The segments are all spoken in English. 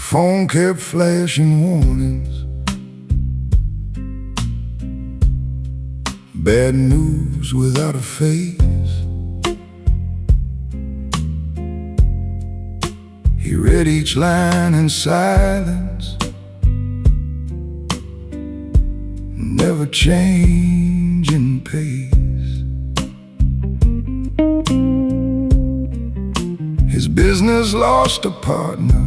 phone kept flashing warnings. Bad news without a face. He read each line in silence, never changing pace. His business lost a partner.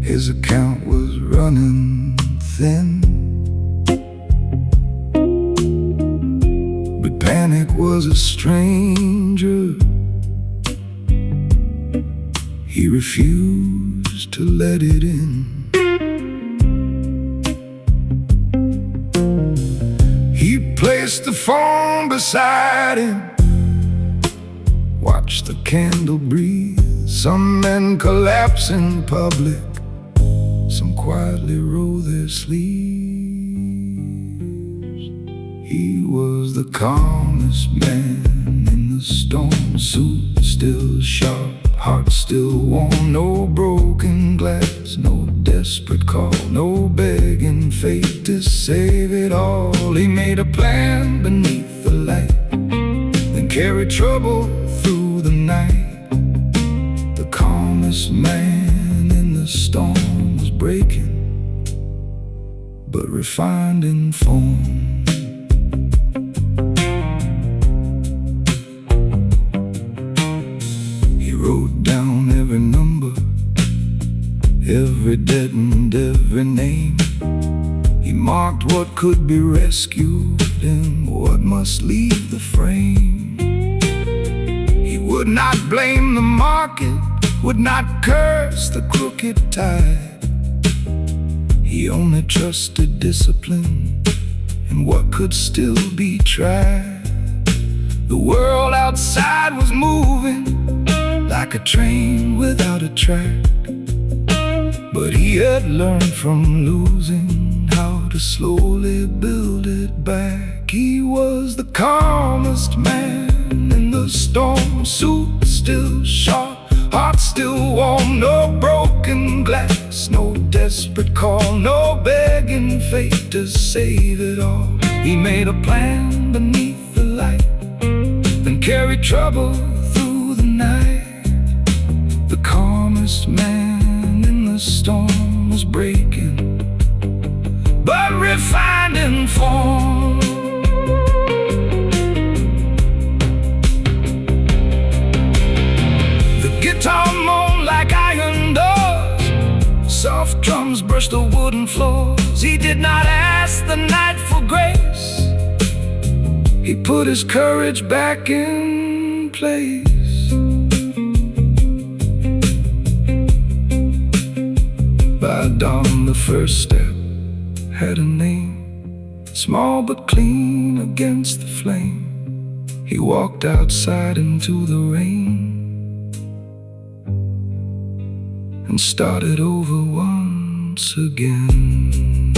His account was running thin, but panic was a stranger. He refused to let it in. He placed the phone beside him, watched the candle breathe. Some men collapse in public, some quietly roll their sleeves. He was the calmest man in the storm, suit still sharp, heart still warm. No broken glass, no desperate call, no begging fate to save it all. He made a plan beneath the light, then carried trouble through the night. The calmest man in the storm was breaking, but refined in form. Wrote down every number, every debt and every name. He marked what could be rescued and what must leave the frame. He would not blame the market, would not curse the crooked tide. He only trusted discipline and what could still be tried. The world outside was moving like a train without a track, but he had learned from losing how to slowly build it back. He was the calmest man in the storm, suit still sharp, heart still warm. No broken glass, no desperate call, no begging fate to save it all. He made a plan beneath the light, then carried trouble through the night. The calmest man in the storm was breaking, but refined in form. The guitar moaned like iron doors, soft drums brushed the wooden floors. He did not ask the night for grace, he put his courage back in place. By dawn, the first step had a name, small but clean against the flame. He walked outside into the rain and started over once again.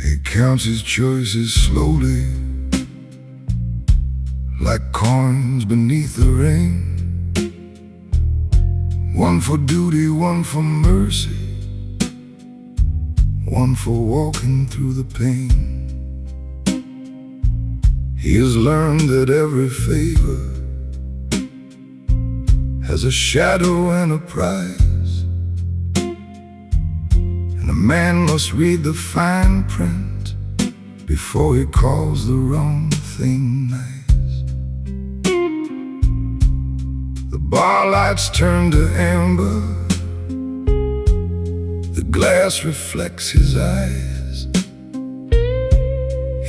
He counts his choices slowly, like coins beneath the rain. One for duty, one for mercy, one for walking through the pain. He has learned that every favor has a shadow and a price, and a man must read the fine print before he calls the wrong thing nice. The bar lights turn to amber, the glass reflects his eyes.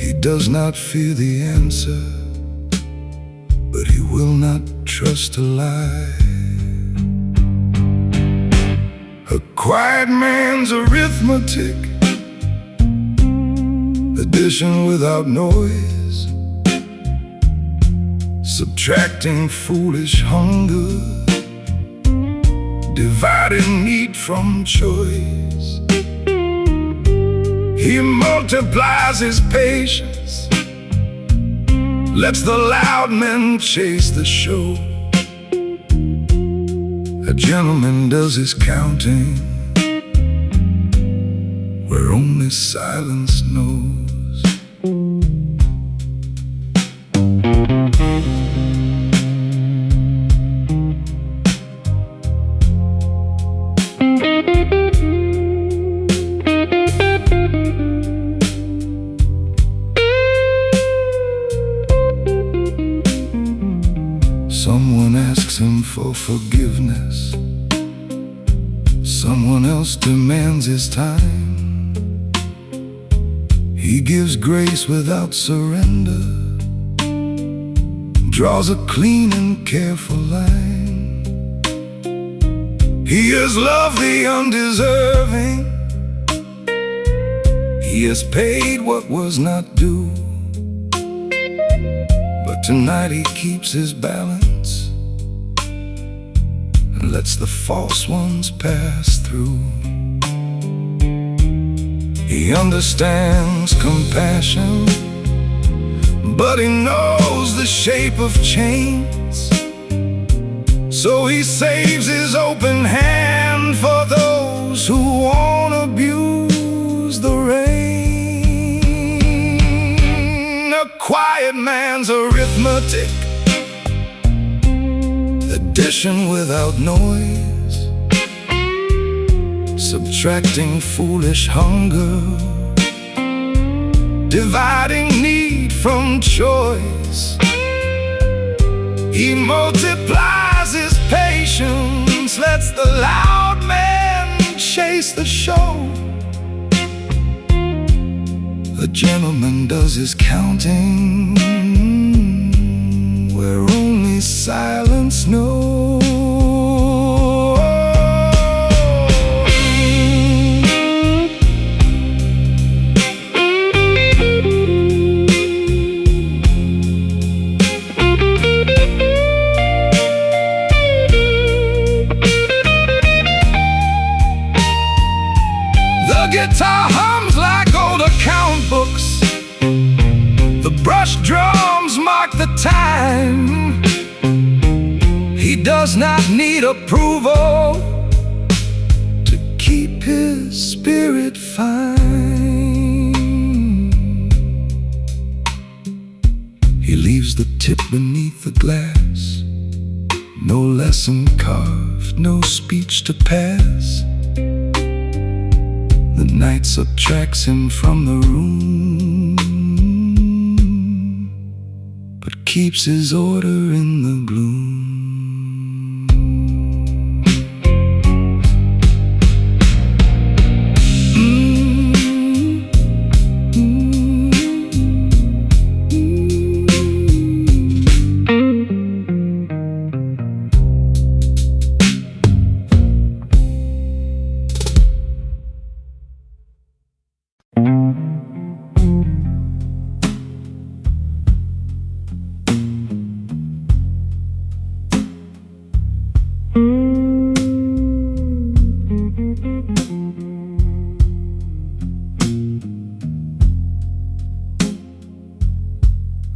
He does not fear the answer, but he will not trust a lie. A quiet man's arithmetic, addition without noise, subtracting foolish hunger, dividing need from choice. He multiplies his patience, lets the loud men chase the show. A gentleman does his counting where only silence knows. Someone asks him for forgiveness, someone else demands his time. He gives grace without surrender, draws a clean and careful line. He has loved the undeserving, he has paid what was not due. But tonight he keeps his balance and lets the false ones pass through. He understands compassion, but he knows the shape of chains. So he saves his open hand for those who won't abuse the rain. A quiet man's arithmetic, addition without noise, subtracting foolish hunger, dividing need from choice. He multiplies his patience, lets the loud man chase the show. A gentleman does his counting where only silence knows. The guitar hums like old account books, the brush drums mark the time. He does not need approval to keep his spirit fine. He leaves the tip beneath the glass, no lesson carved, no speech to pass. The night subtracts him from the room, but keeps his order in the gloom.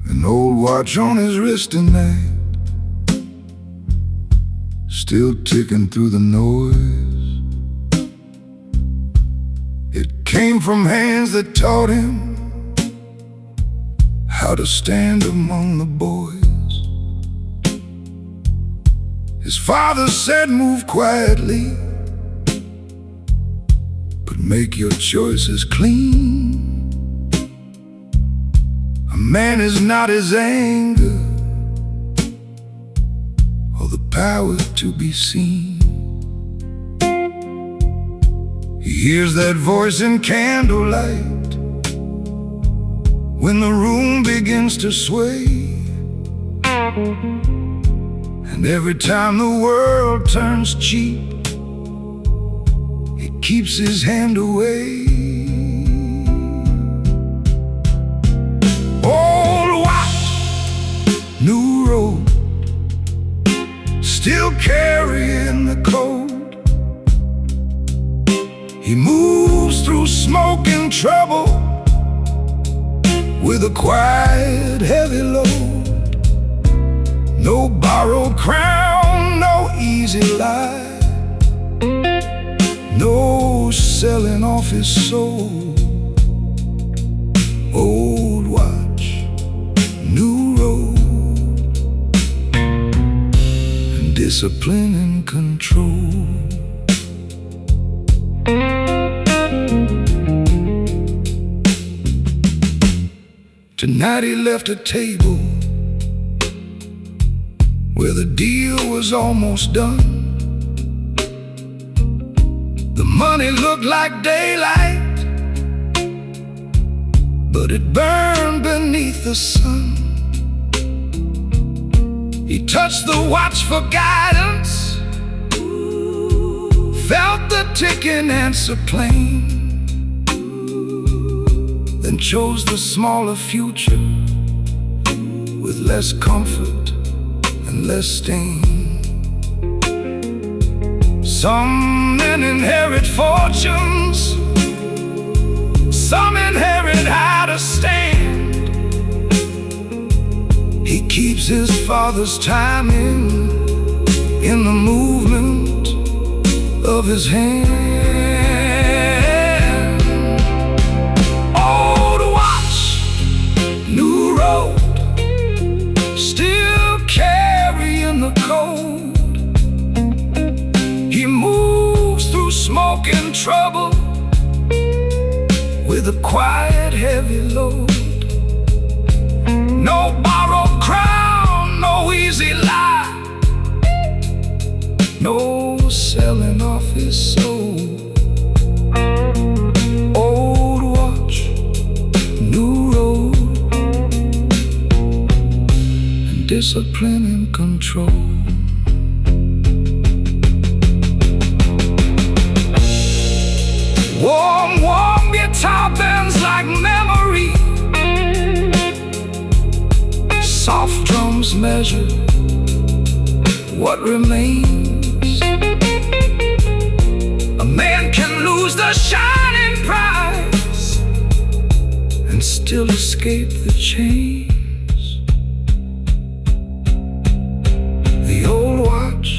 An old watch on his wrist tonight, still ticking through the noise. It came from hands that taught him how to stand among the boys. His father said, move quietly, but make your choices clean. A man is not his anger or the power to be seen. He hears that voice in candlelight when the room begins to sway, and every time the world turns cheap, he keeps his hand away. Old watch, new road, still carrying the code. He moves through smoke and trouble with a quiet, heavy load. No borrowed crown, no easy lie, no selling off his soul. Old watch, new road, and discipline and control. Tonight he left a table where the deal was almost done. The money looked like daylight, but it burned beneath the sun. He touched the watch for guidance, felt the ticking answer plain, then chose the smaller future with less comfort and less stain. Some men inherit fortunes, some inherit how to stand. He keeps his father's timing in the movement of his hand. Old watch, new road, still carrying the code. He moves through smoke and trouble with a quiet, heavy load. No borrowed crown, no easy lie, no selling off his soul. Old watch, new road, and discipline and control. Warm, warm guitar bends like memory. Soft drums measure what remains. A man can lose the shining prize and still escape the chains. The old watch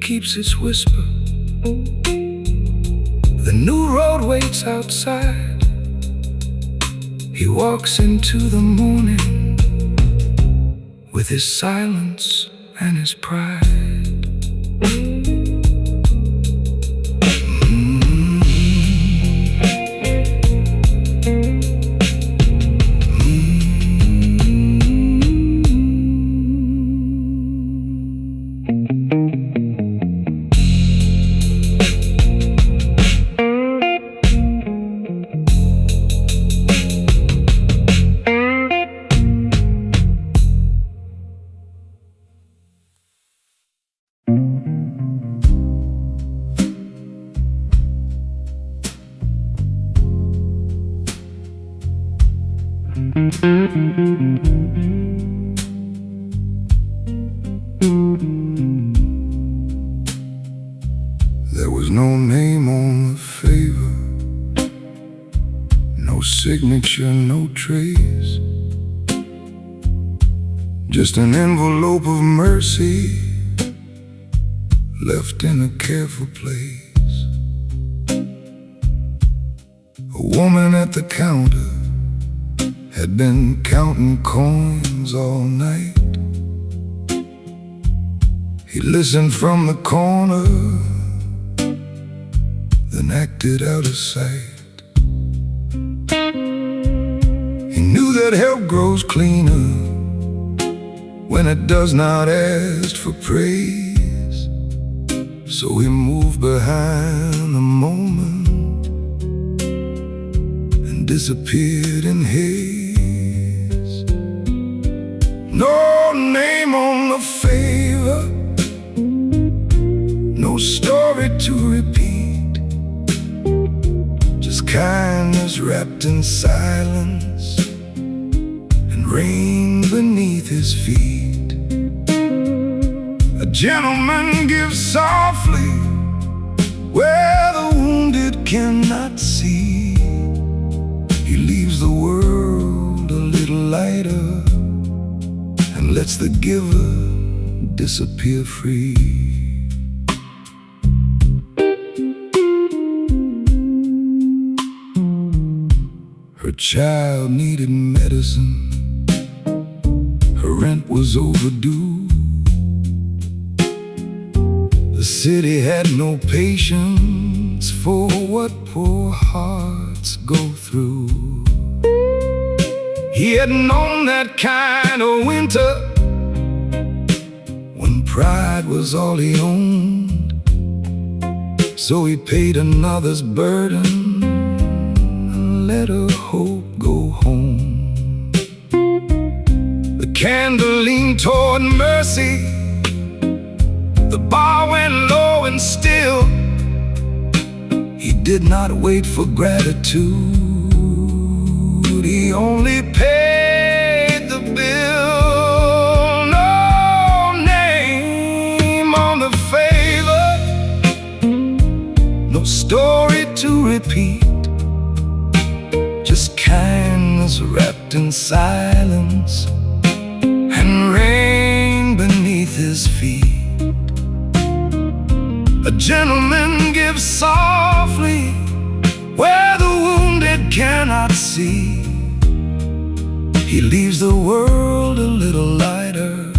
keeps its whisper. The new road waits outside. He walks into the morning with his silence and his pride. There was no name on the favor, no signature, no trace, just an envelope of mercy left in a careful place. A woman at the counter had been counting coins all night. He listened from the corner, then acted out of sight. He knew that help grows cleaner when it does not ask for praise. So he moved behind the moment and disappeared in haze. kindness wrapped in silence, and rain beneath his feet. A gentleman gives softly where the wounded cannot see. He leaves the world a little lighter and lets the giver disappear free. Her child needed medicine, her rent was overdue. The city had no patience for what poor hearts go through. He had known that kind of winter when pride was all he owned. So he paid another's burden and let her hope go home. The candle leaned toward mercy, the bar went low and still. He did not wait for gratitude, he only paid the bill. No name on the favor, no story to repeat, just kindness wrapped in silence and rain beneath his feet. A gentleman gives softly where the wounded cannot see. He leaves the world a little lighter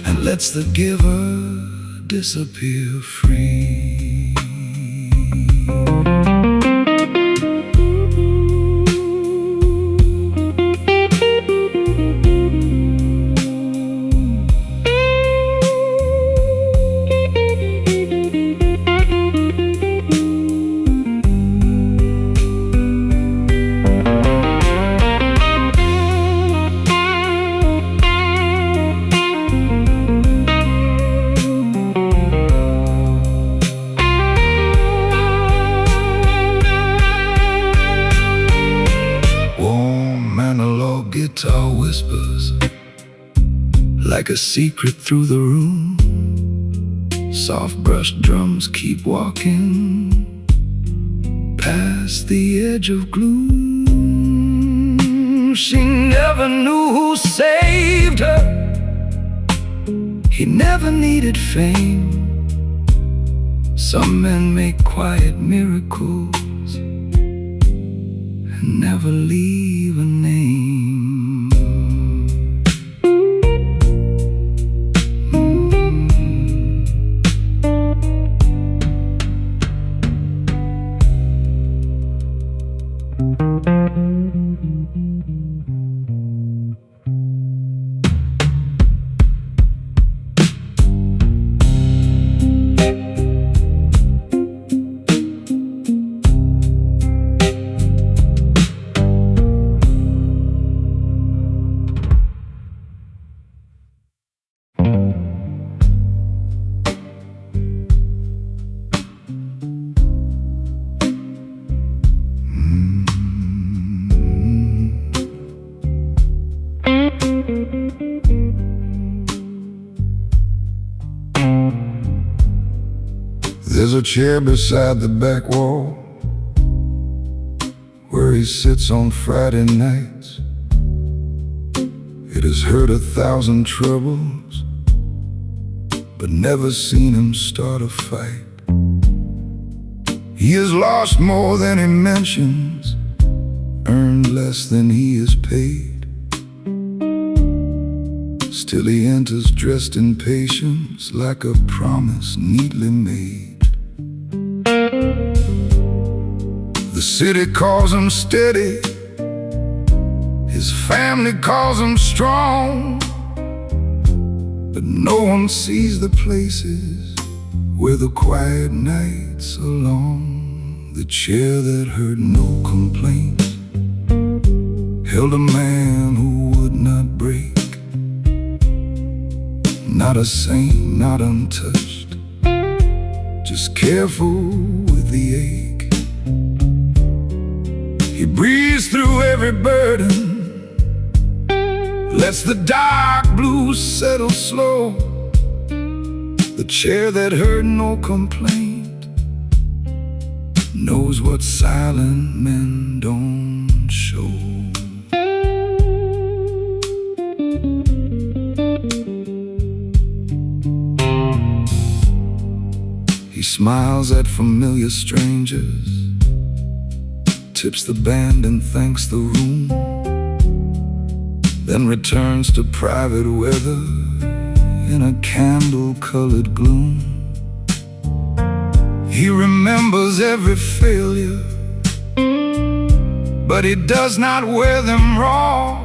and lets the giver disappear free. Guitar whispers like a secret through the room. Soft brushed drums keep walking past the edge of gloom. She never knew who saved her, he never needed fame. Some men make quiet miracles and never leave a name. There's a chair beside the back wall where he sits on Friday nights. It has heard 1,000 troubles, but never seen him start a fight. He has lost more than he mentions, earned less than he is paid. Still he enters dressed in patience, like a promise neatly made. The city calls him steady, his family calls him strong, but no one sees the places where the quiet nights are long. The chair that heard no complaints held a man who would not break, not a saint, not untouched, just careful with the ache. every burden, lets the dark blues settle slow. The chair that heard no complaint knows what silent men don't show. He smiles at familiar strangers, tips the band and thanks the room, then returns to private weather in a candle-colored gloom. He remembers every failure, but he does not wear them raw.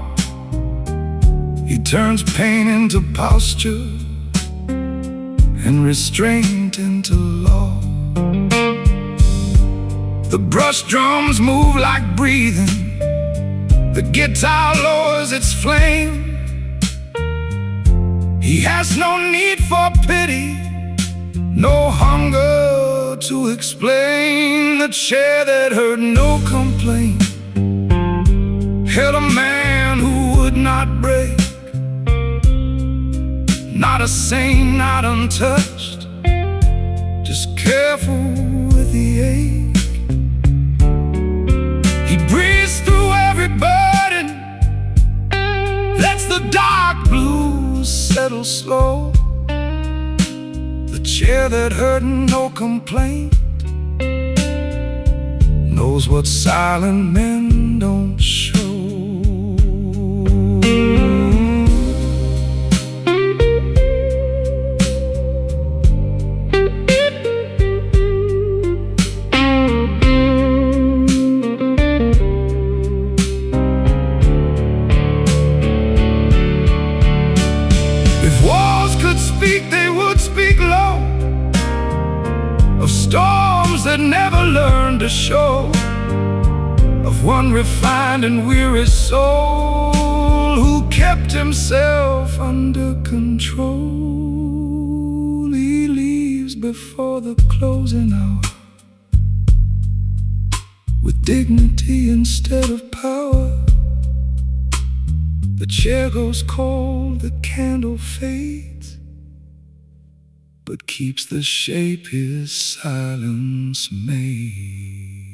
He turns pain into posture and restraint into law. The brush drums move like breathing, the guitar lowers its flame. He has no need for pity, no hunger to explain. The chair that heard no complaint held a man who would not break, not a saint, not untouched, just careful with the ache. He breathes through every burden, lets the dark blues settle slow. The chair that heard no complaint knows what silent men don't show. They would speak low of storms that never learned to show, of one refined and weary soul who kept himself under control. He leaves before the closing hour with dignity instead of power. The chair goes cold, the candle fades, but keeps the shape his silence made.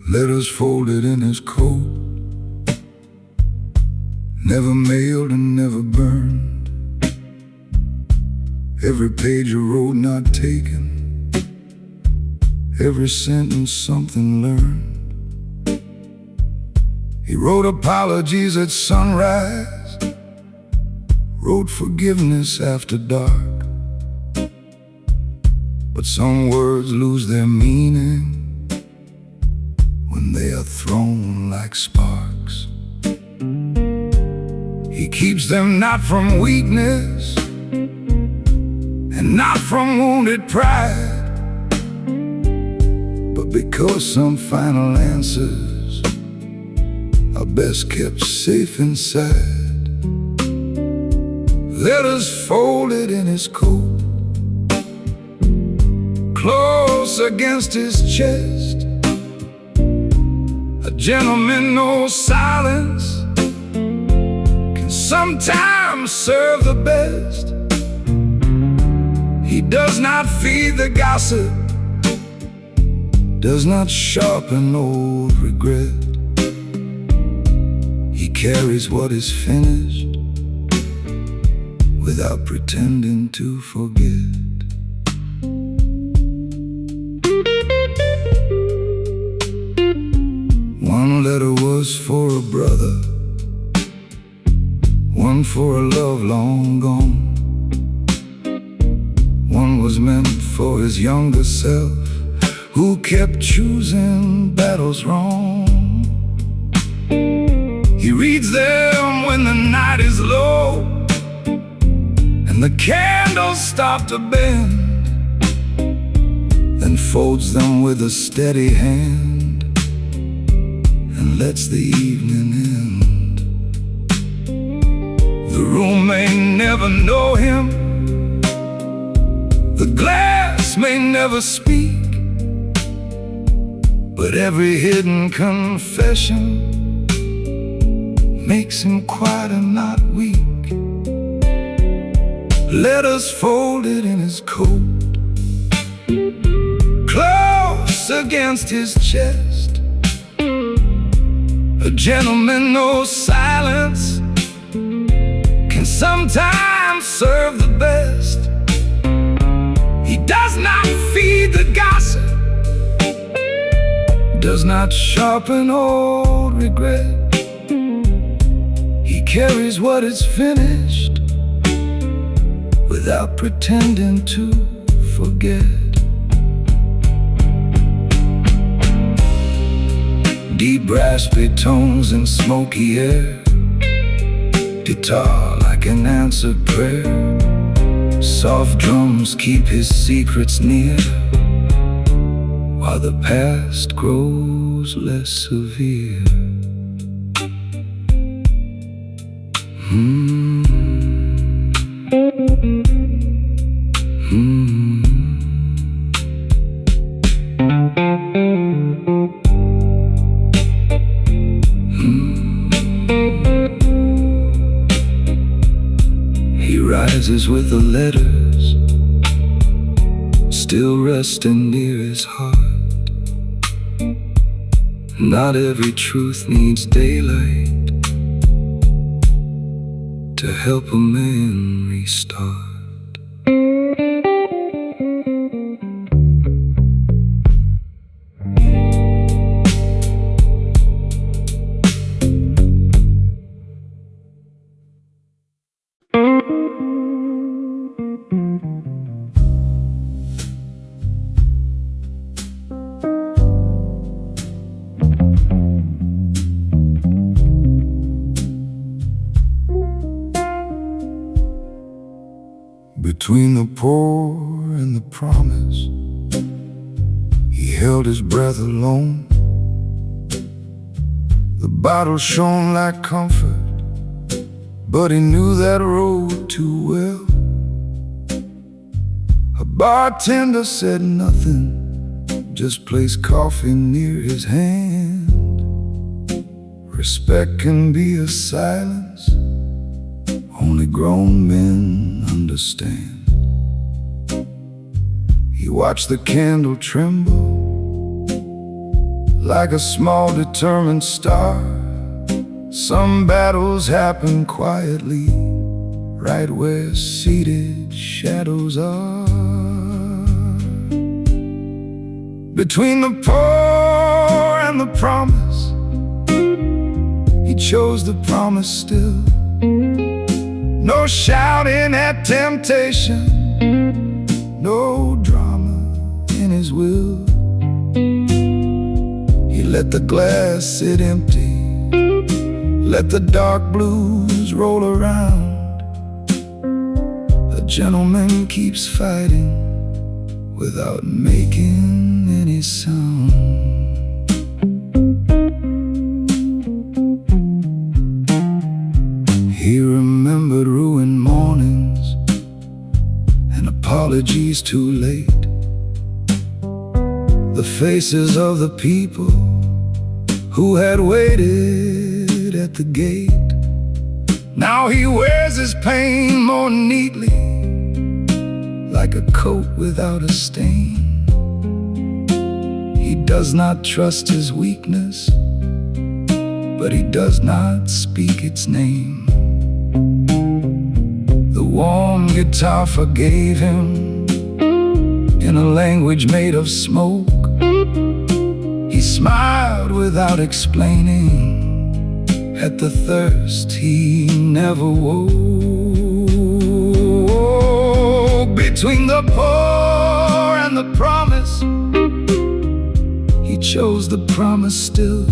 Letters folded in his coat, never mailed and never burned. Every page a road not taken, every sentence something learned. He wrote apologies at sunrise, wrote forgiveness after dark. But some words lose their meaning when they are thrown like sparks. He keeps them not from weakness and not from wounded pride, but because some final answers are best kept safe inside. Letters folded in his coat, close against his chest. A gentleman knows silence can sometimes serve the best. He does not feed the gossip, does not sharpen old regret. He carries what is finished without pretending to forget. One letter was for a brother, one for a love long gone. song was meant for his younger self, who kept choosing battles wrong. He reads them when the night is low and the candles stop to bend, then folds them with a steady hand and lets the evening end. The room may never know him, the glass may never speak, but every hidden confession makes him quiet and not weak. Letters folded in his coat, close against his chest. A gentleman knows silence can sometimes serve the best. He does not feed the gossip, does not sharpen old regret. He carries what is finished without pretending to forget. Deep raspy tones and smoky air, guitar like an answered prayer. Soft drums keep his secrets near, while the past grows less severe. He rises with the letters still resting near his heart. Not every truth needs daylight to help a man restart. Between the pour and the promise, he held his breath alone. The bottle shone like comfort, but he knew that road too well. A bartender said nothing, just placed coffee near his hand. Respect can be a silence only grown men understand. He watched the candle tremble like a small determined star. Some battles happen quietly, right where seated shadows are. Between the pour and the promise, he chose the promise still. No shouting at temptation, no drama in his will. He let the glass sit empty, let the dark blues roll around. A gentleman keeps fighting without making any sound. He remembered ruined mornings and apologies too late. The faces of the people who had waited at the gate. Now he wears his pain more neatly, like a coat without a stain. He does not trust his weakness, but he does not speak its name. The warm guitar forgave him in a language made of smoke. He smiled without explaining at the thirst he never woke. Between the poor chose the promise still.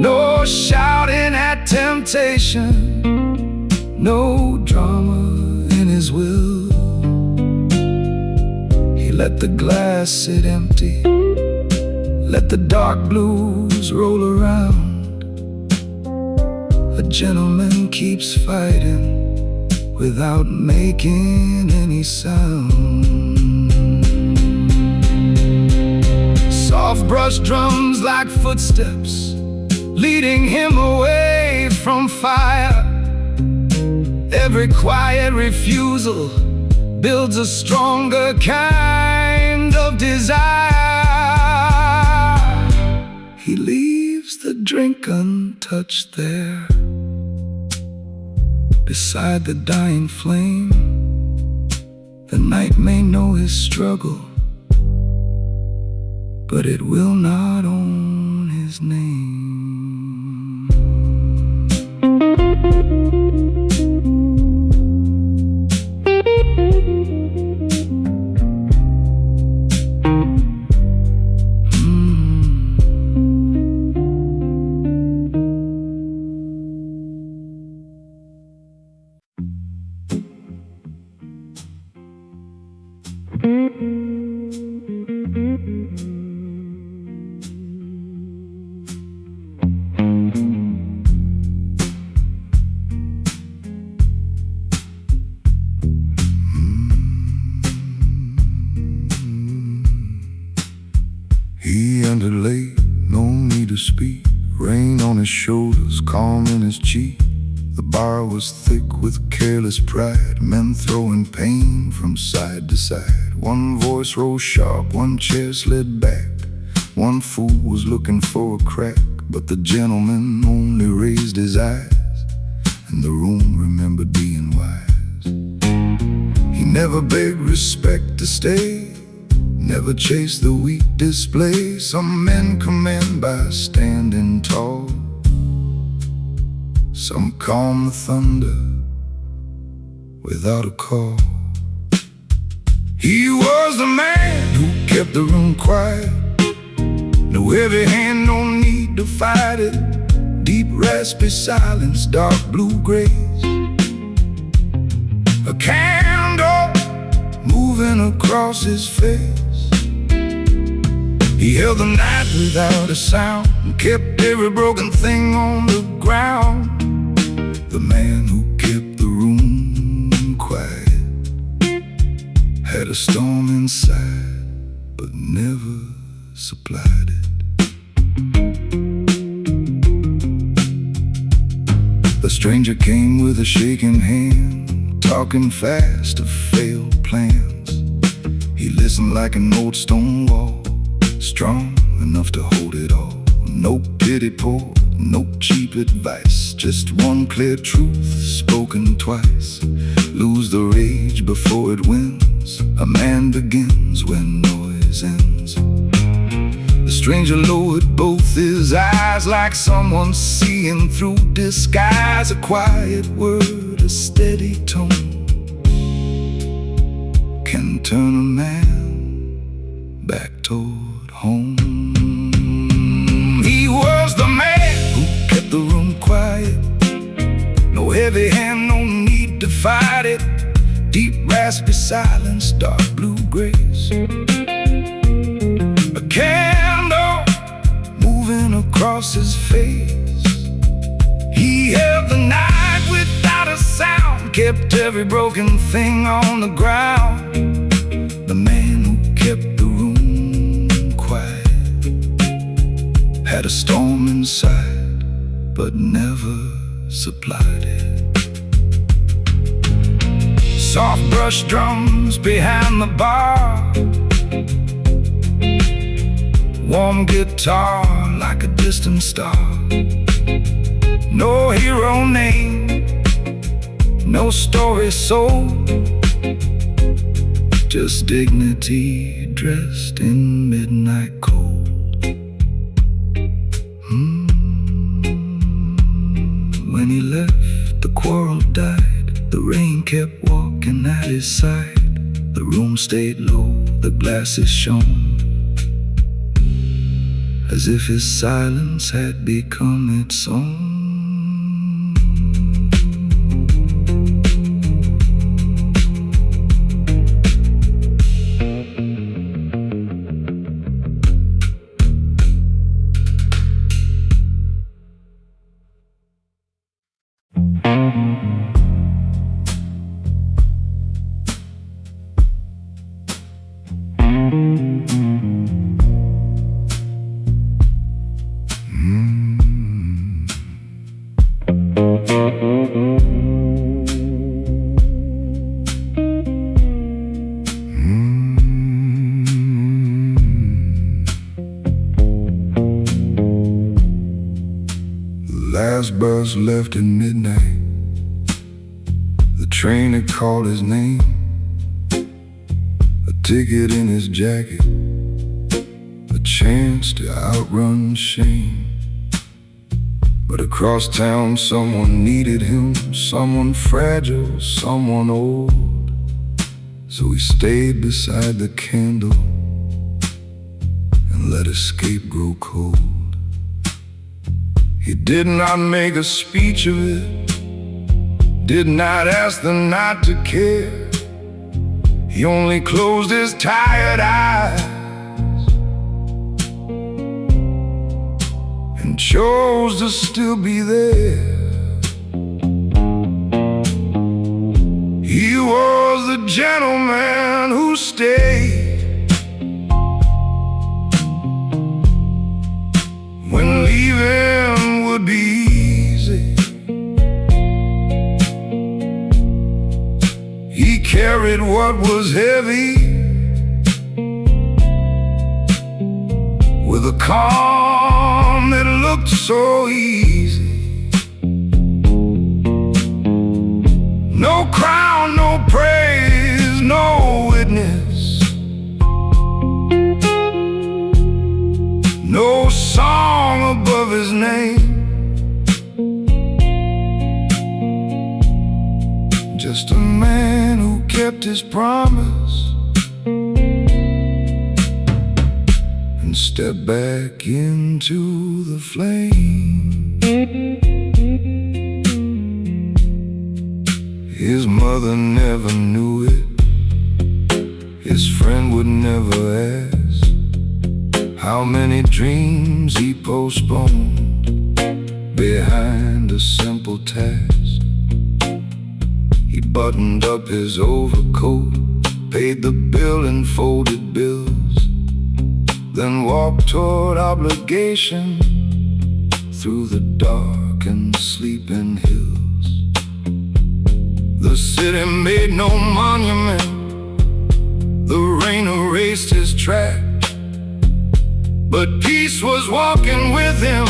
No shouting at temptation, no drama in his will. He let the glass sit empty, let the dark blues roll around. A gentleman keeps fighting without making any sound. Soft brush drums like footsteps, leading him away from fire. Every quiet refusal builds a stronger kind of desire. He leaves the drink untouched there, beside the dying flame. The night may know his struggle, but it will not own his name. He entered late, no need to speak. Rain on his shoulders, calm in his cheek. The bar was thick with careless pride, men throwing pain from side to side. One voice rose sharp, one chair slid back. One fool was looking for a crack, but the gentleman only raised his eyes, and the room remembered being wise. He never begged respect to stay, never chased the weak display. Some men command by standing tall, some calm the thunder without a call. He was the man who kept the room quiet. No heavy hand, no need to fight it. Deep raspy silence, dark blue grays. A candle moving across his face. He held the night without a sound and kept every broken thing on the ground. The man who kept the room quiet had a storm inside, but never supplied it. The stranger came with a shaking hand, talking fast of failed plans. He listened like an old stone wall, strong enough to hold it all. No pity pour, no cheap advice, just one clear truth spoken twice. Lose the rage before it wins. A man begins when noise ends. The stranger lowered both his eyes, like someone seeing through disguise. A quiet word, a steady tone, can turn a man back toward home. He was the man who kept the room quiet. No heavy hand, no need to fight it. Deep raspy silence, dark blue grays. A candle moving across his face. He held the night without a sound, kept every broken thing on the ground. The man who kept the room quiet had a storm inside, but never supplied it. Soft brush drums behind the bar, warm guitar like a distant star. No hero name, no story sold, just dignity dressed in midnight cold. When he left, the quarrel died. The rain kept walking at his side. The room stayed low, the glasses shone. as if his silence had become its own. Last bus left at midnight. The train had called his name, a ticket in his jacket, a chance to outrun shame. But across town someone needed him, someone fragile, someone old. So he stayed beside the candle and let escape grow cold. He did not make a speech of it, did not ask them not to care. He only closed his tired eyes and chose to still be there. He was the gentleman who stayed when leaving would be easy. He carried what was heavy with a calm that looked so easy. No crown, no praise, no witness, no song above his name. Just a man who kept his promise and stepped back into the flame. His mother never knew it, his friend would never ask how many dreams he postponed behind a simple task. He buttoned up his overcoat, paid the bill and folded bills, then walked toward obligation through the dark and sleeping hills. The city made no monument, the rain erased his track, but peace was walking with him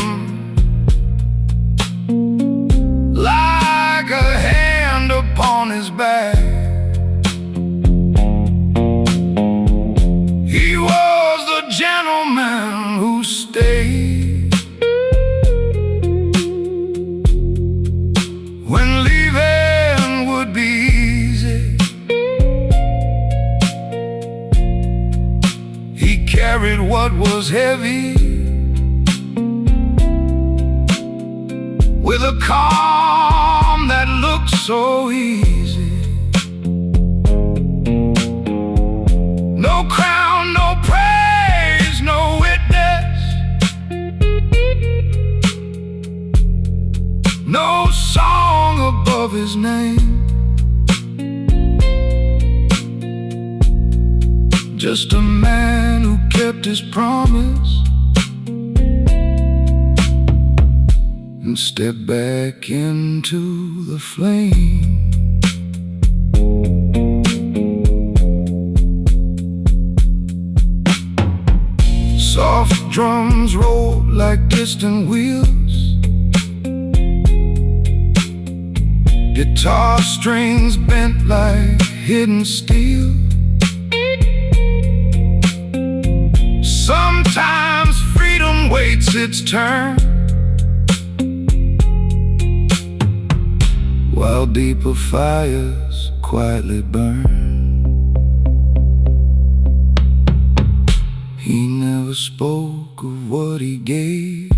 like a hand upon his back. He was the gentleman who stayed when leaving would be easy. He carried what was heavy with a calm that looked so easy. No crown, no praise, no witness, no song above his name. Just a man who kept his promise and stepped back into the flame. Soft drums rolled like distant wheels, guitar strings bent like hidden steel. Sometimes freedom waits its turn, while deeper fires quietly burn. He never spoke, spoke of what he gave,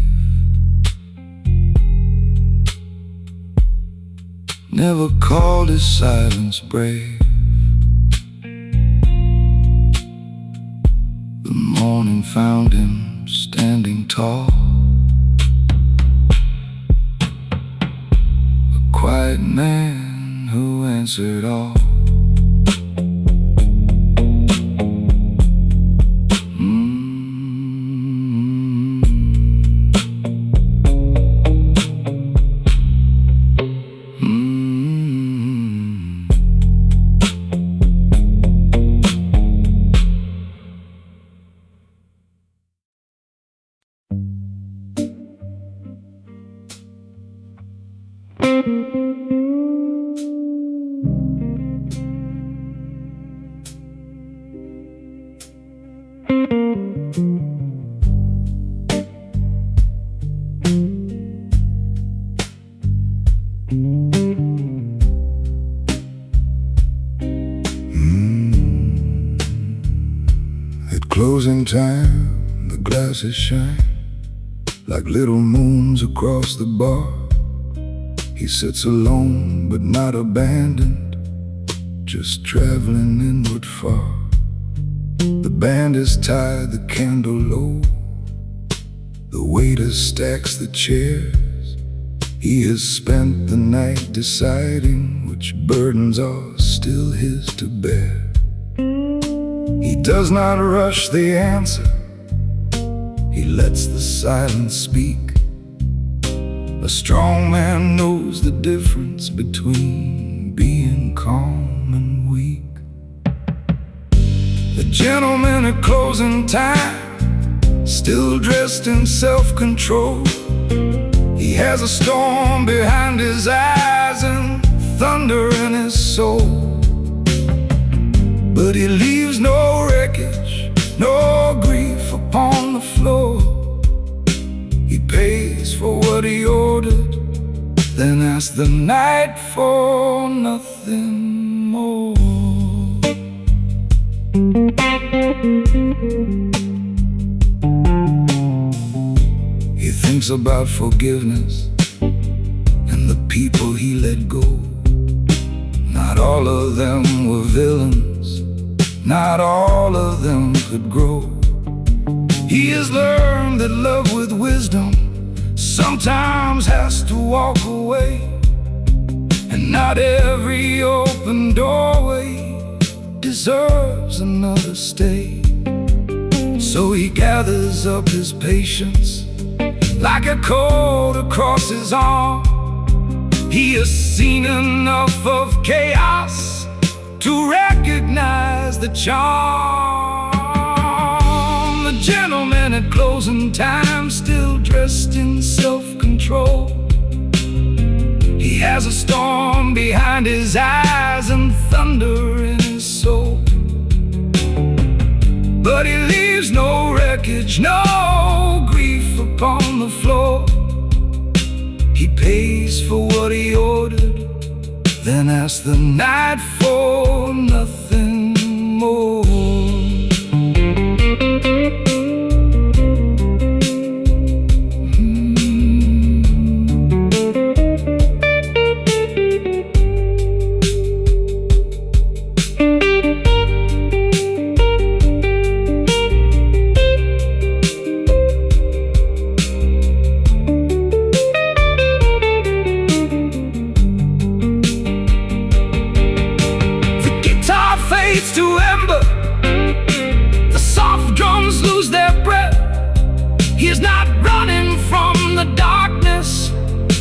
never called his silence brave. The morning found him standing tall, a quiet man who answered all. At closing time, the glasses shine like little moons across the bar. He sits alone but not abandoned, just traveling inward far. The band is tied, the candle low, the waiter stacks the chairs. He has spent the night deciding which burdens are still his to bear. He does not rush the answer, he lets the silence speak. A strong man knows the difference between being calm and weak. The gentleman at closing time, still dressed in self-control. He has a storm behind his eyes and thunder in his soul. But he leaves no wreckage, no grief upon the floor. He pays for what he ordered, then asks the night for nothing more. He thinks about forgiveness and the people he let go. Not all of them were villains, not all of them could grow. He has learned that love with wisdom sometimes has to walk away, and not every open doorway deserves another stay. So he gathers up his patience like a coat across his arm. He has seen enough of chaos to recognize the charm. The gentleman at closing time, still dressed in self-control. He has a storm behind his eyes and thunder in his soul. But he leaves no wreckage, no grief upon the floor. He pays for what he ordered, then asks the night for nothing more. To ember, the soft drums lose their breath. He is not running from the darkness,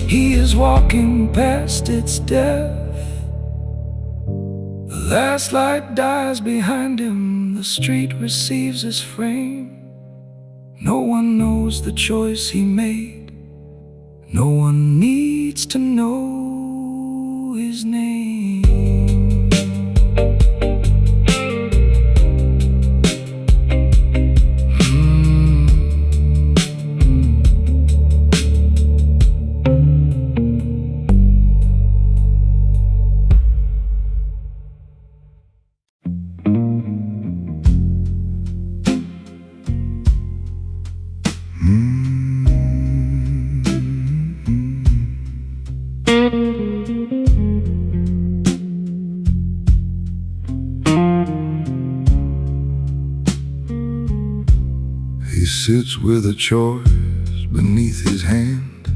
he is walking past its death. The last light dies behind him, the street receives his frame. No one knows the choice he made, no one needs to know his name. sits with a choice beneath his hand,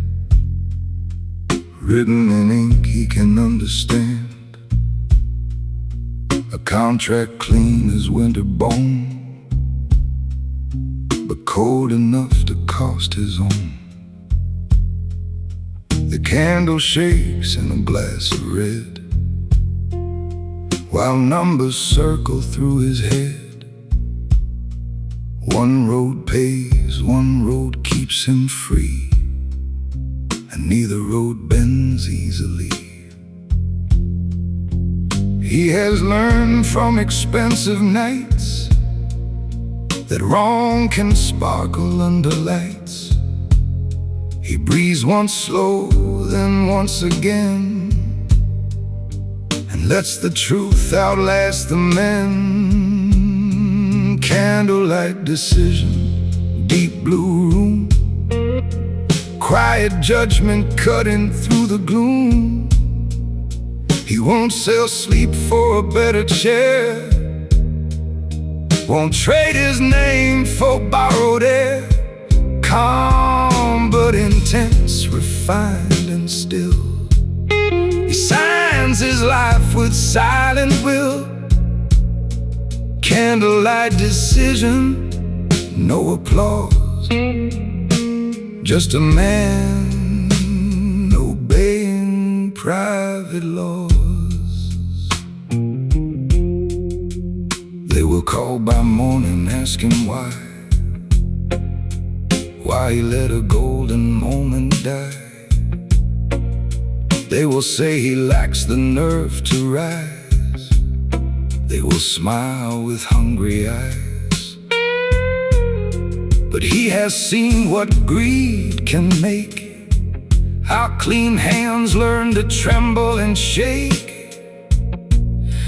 written in ink he can understand. A contract clean as winter bone, but cold enough to cost his own. The candle shakes in a glass of red, while numbers circle through his head. One road pays, one road keeps him free, and neither road bends easily. He has learned from expensive nights that wrong can sparkle under lights. He breathes once slow, then once again, and lets the truth outlast the men. Candlelight decision, deep blue room, quiet judgment cutting through the gloom. He won't sell sleep for a better chair, won't trade his name for borrowed air. Calm but intense, refined and still, he signs his life with silent will. Candlelight decision, no applause, just a man obeying private laws. They will call by morning, ask him why he let a golden moment die. They will say he lacks the nerve to rise. They will smile with hungry eyes, but he has seen what greed can make, how clean hands learn to tremble and shake.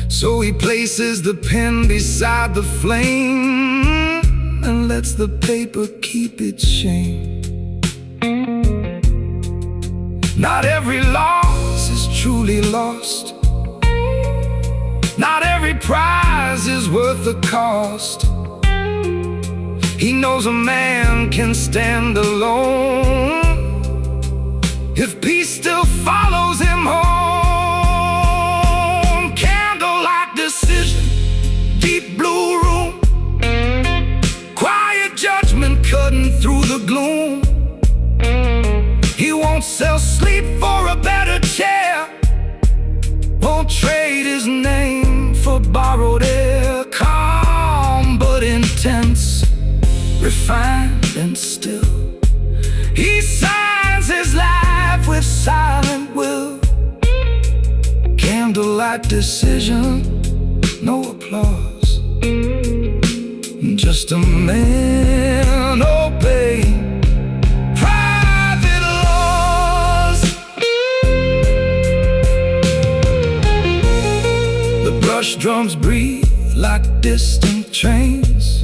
So he places the pen beside the flame and lets the paper keep its shame. Not every loss is truly lost, not every prize is worth the cost. He knows a man can stand alone if peace still follows him home. Candlelight decision, deep blue room, quiet judgment cutting through the gloom. He won't sell sleep for a better chair, won't trade his name for borrowed air. Calm but intense, refined and still, he signs his life with silent will. Candlelight decision, no applause, just a man obeying private laws. The brush drums breathe like distant trains,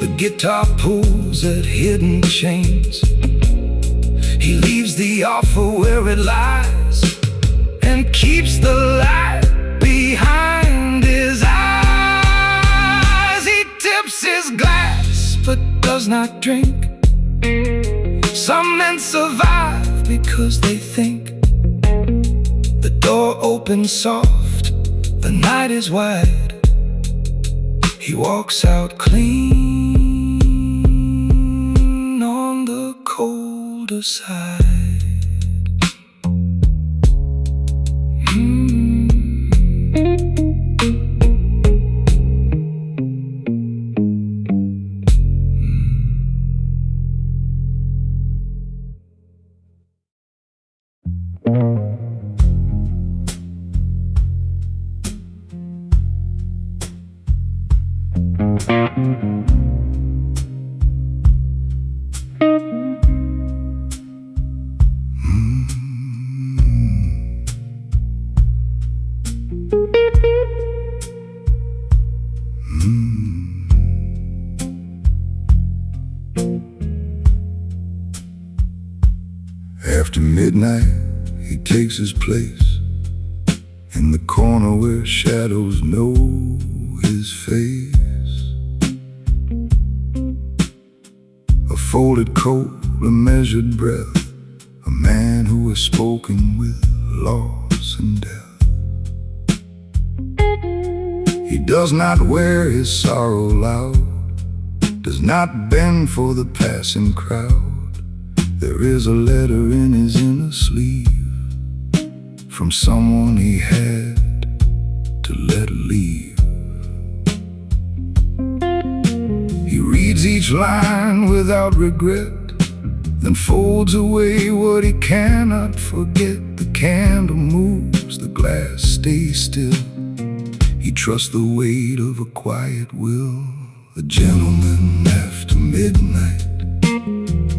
the guitar pulls at hidden chains. He leaves the offer where it lies and keeps the light behind his eyes. He tips his glass but does not drink. Some men survive because they think. The door opens soft, the night is wide. He walks out clean on the colder side. After midnight, he takes his place in the corner where shadows know his face. folded coat, a measured breath, a man who has spoken with loss and death. He does not wear his sorrow loud, does not bend for the passing crowd. There is a letter in his inner sleeve from someone he had to let leave. He reads each line without regret, then folds away what he cannot forget. The candle moves, the glass stays still. He trusts the weight of a quiet will. A gentleman after midnight,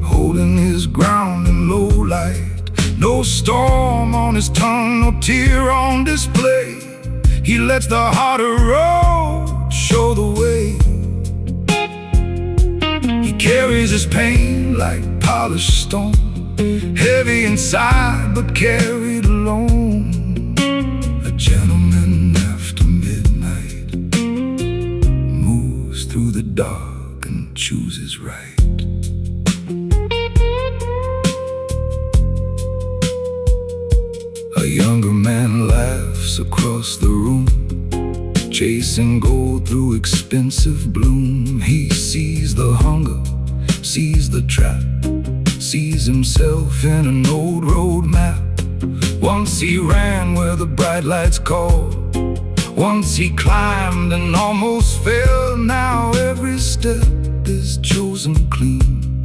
holding his ground in low light. No storm on his tongue, no tear on display. He lets the harder road show the way. He carries his pain like polished stone, heavy inside but carried alone. A gentleman after midnight moves through the dark and chooses right. A younger man laughs across the room, chasing gold through expensive bloom. He sees the hunger, sees the trap, sees himself in an old road map. Once he ran where the bright lights called, once he climbed and almost fell. Now every step is chosen clean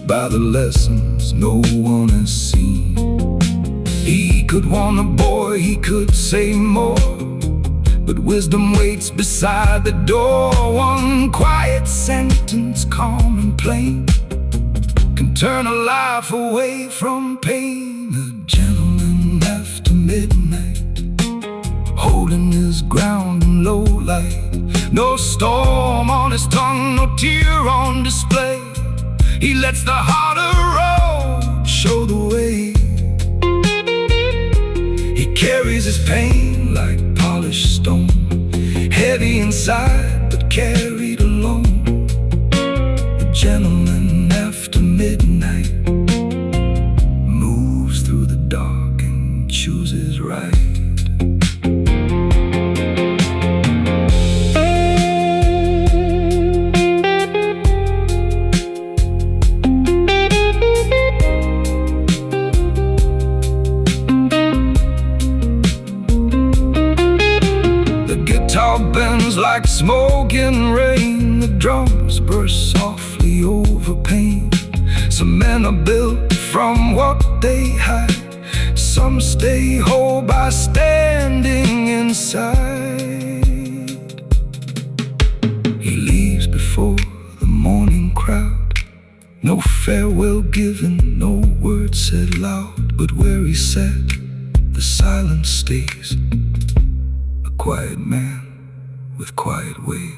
by the lessons no one has seen. He could warn a boy, he could say more, but wisdom waits beside the door. One quiet sentence, calm and plain, can turn a life away from pain. A gentleman after midnight, holding his ground in low light. No storm on his tongue, no tear on display. He lets the harder road show the way. He carries his pain like polished stone, heavy inside but carried alone. A gentleman after midnight moves through the dark and chooses right. Bends like smoke in rain, the drums burst softly over pain. Some men are built from what they hide, some stay whole by standing inside. He leaves before the morning crowd, no farewell given, no word said loud. But where he sat, the silence stays, a quiet man with quiet ways.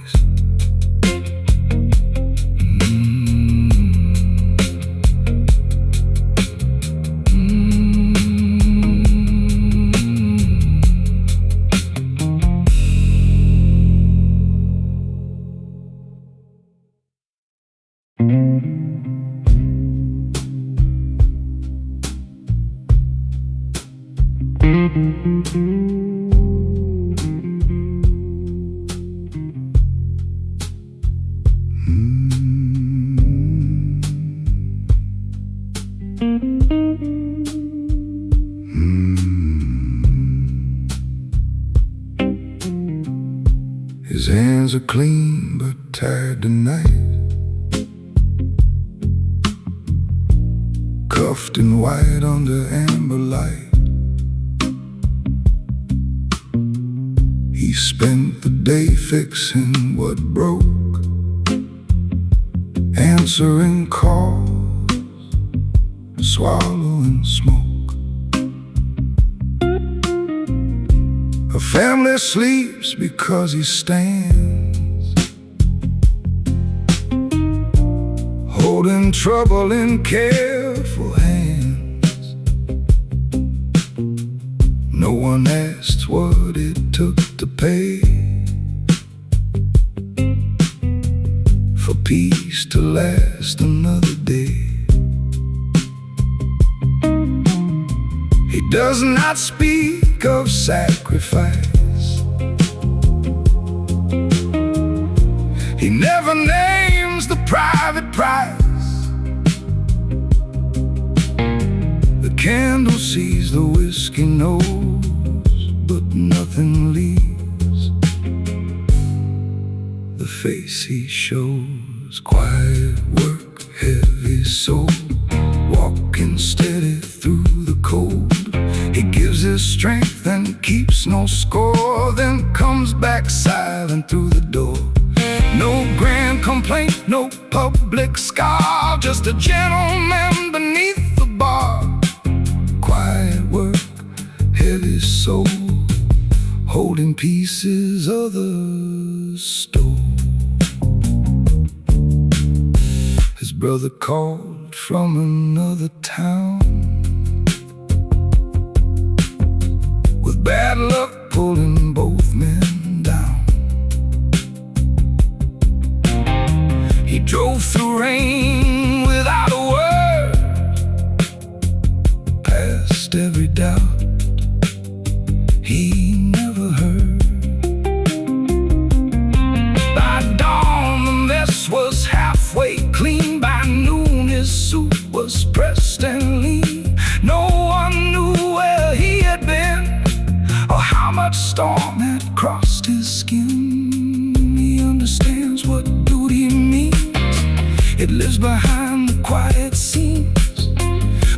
His hands are clean but tired tonight, cuffed in white under amber light. He spent the day fixing what broke, answering calls, swallowing smoke. A family sleeps because he stands, holding trouble in careful hands. No one asked what it took to pay for peace to last another day. does not speak of sacrifice. He never names the private price. The candle sees, the whiskey knows, but nothing leaves the face he shows. Quiet work, heavy soul, walking steady through the cold. He gives his strength and keeps no score, then comes back silent through the door. No grand complaint, no public scar, just a gentleman beneath the bar. Quiet work, heavy soul, holding pieces others stole. His brother called from another town, with bad luck pulling both men down. He drove through rain without a word, past every doubt he never heard. By dawn the mess was halfway clean. By noon his suit was pressed and lean. No one knew where he had been, or how much storm had crossed his skin. He understands what duty means. It lives behind the quiet scenes.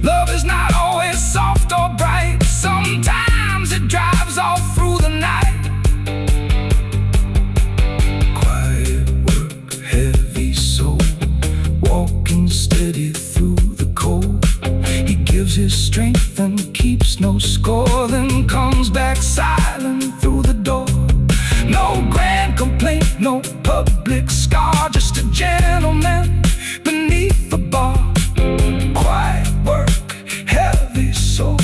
Love is not always soft or bright. Sometimes it drives all through the night. Quiet work, heavy soul, walking steady through the cold. He gives his strength and keeps no score, then comes back silent through the door. No grand complaint, no public scar, just a gentleman beneath the bar. Quiet work, heavy soul,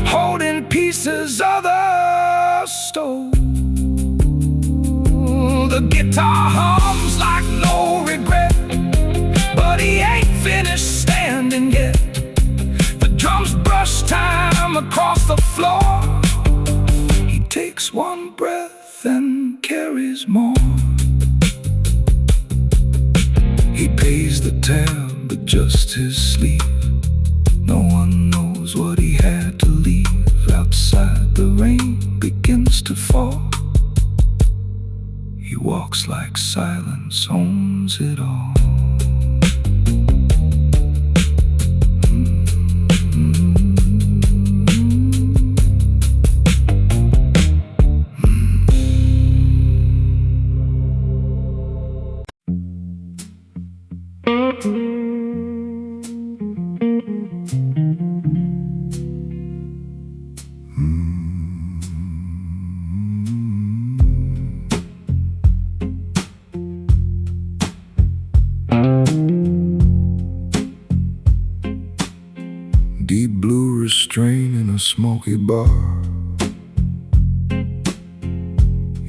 holding pieces others stole. The guitar hums like no regret, but he ain't finished standing yet. The drums brush time across the floor. He takes one breath and carries more. He pays the tab, but just his sleeve. No one knows what he had to leave. Outside the rain begins to fall. He walks like silence owns it all. Deep blue restraint in a smoky bar.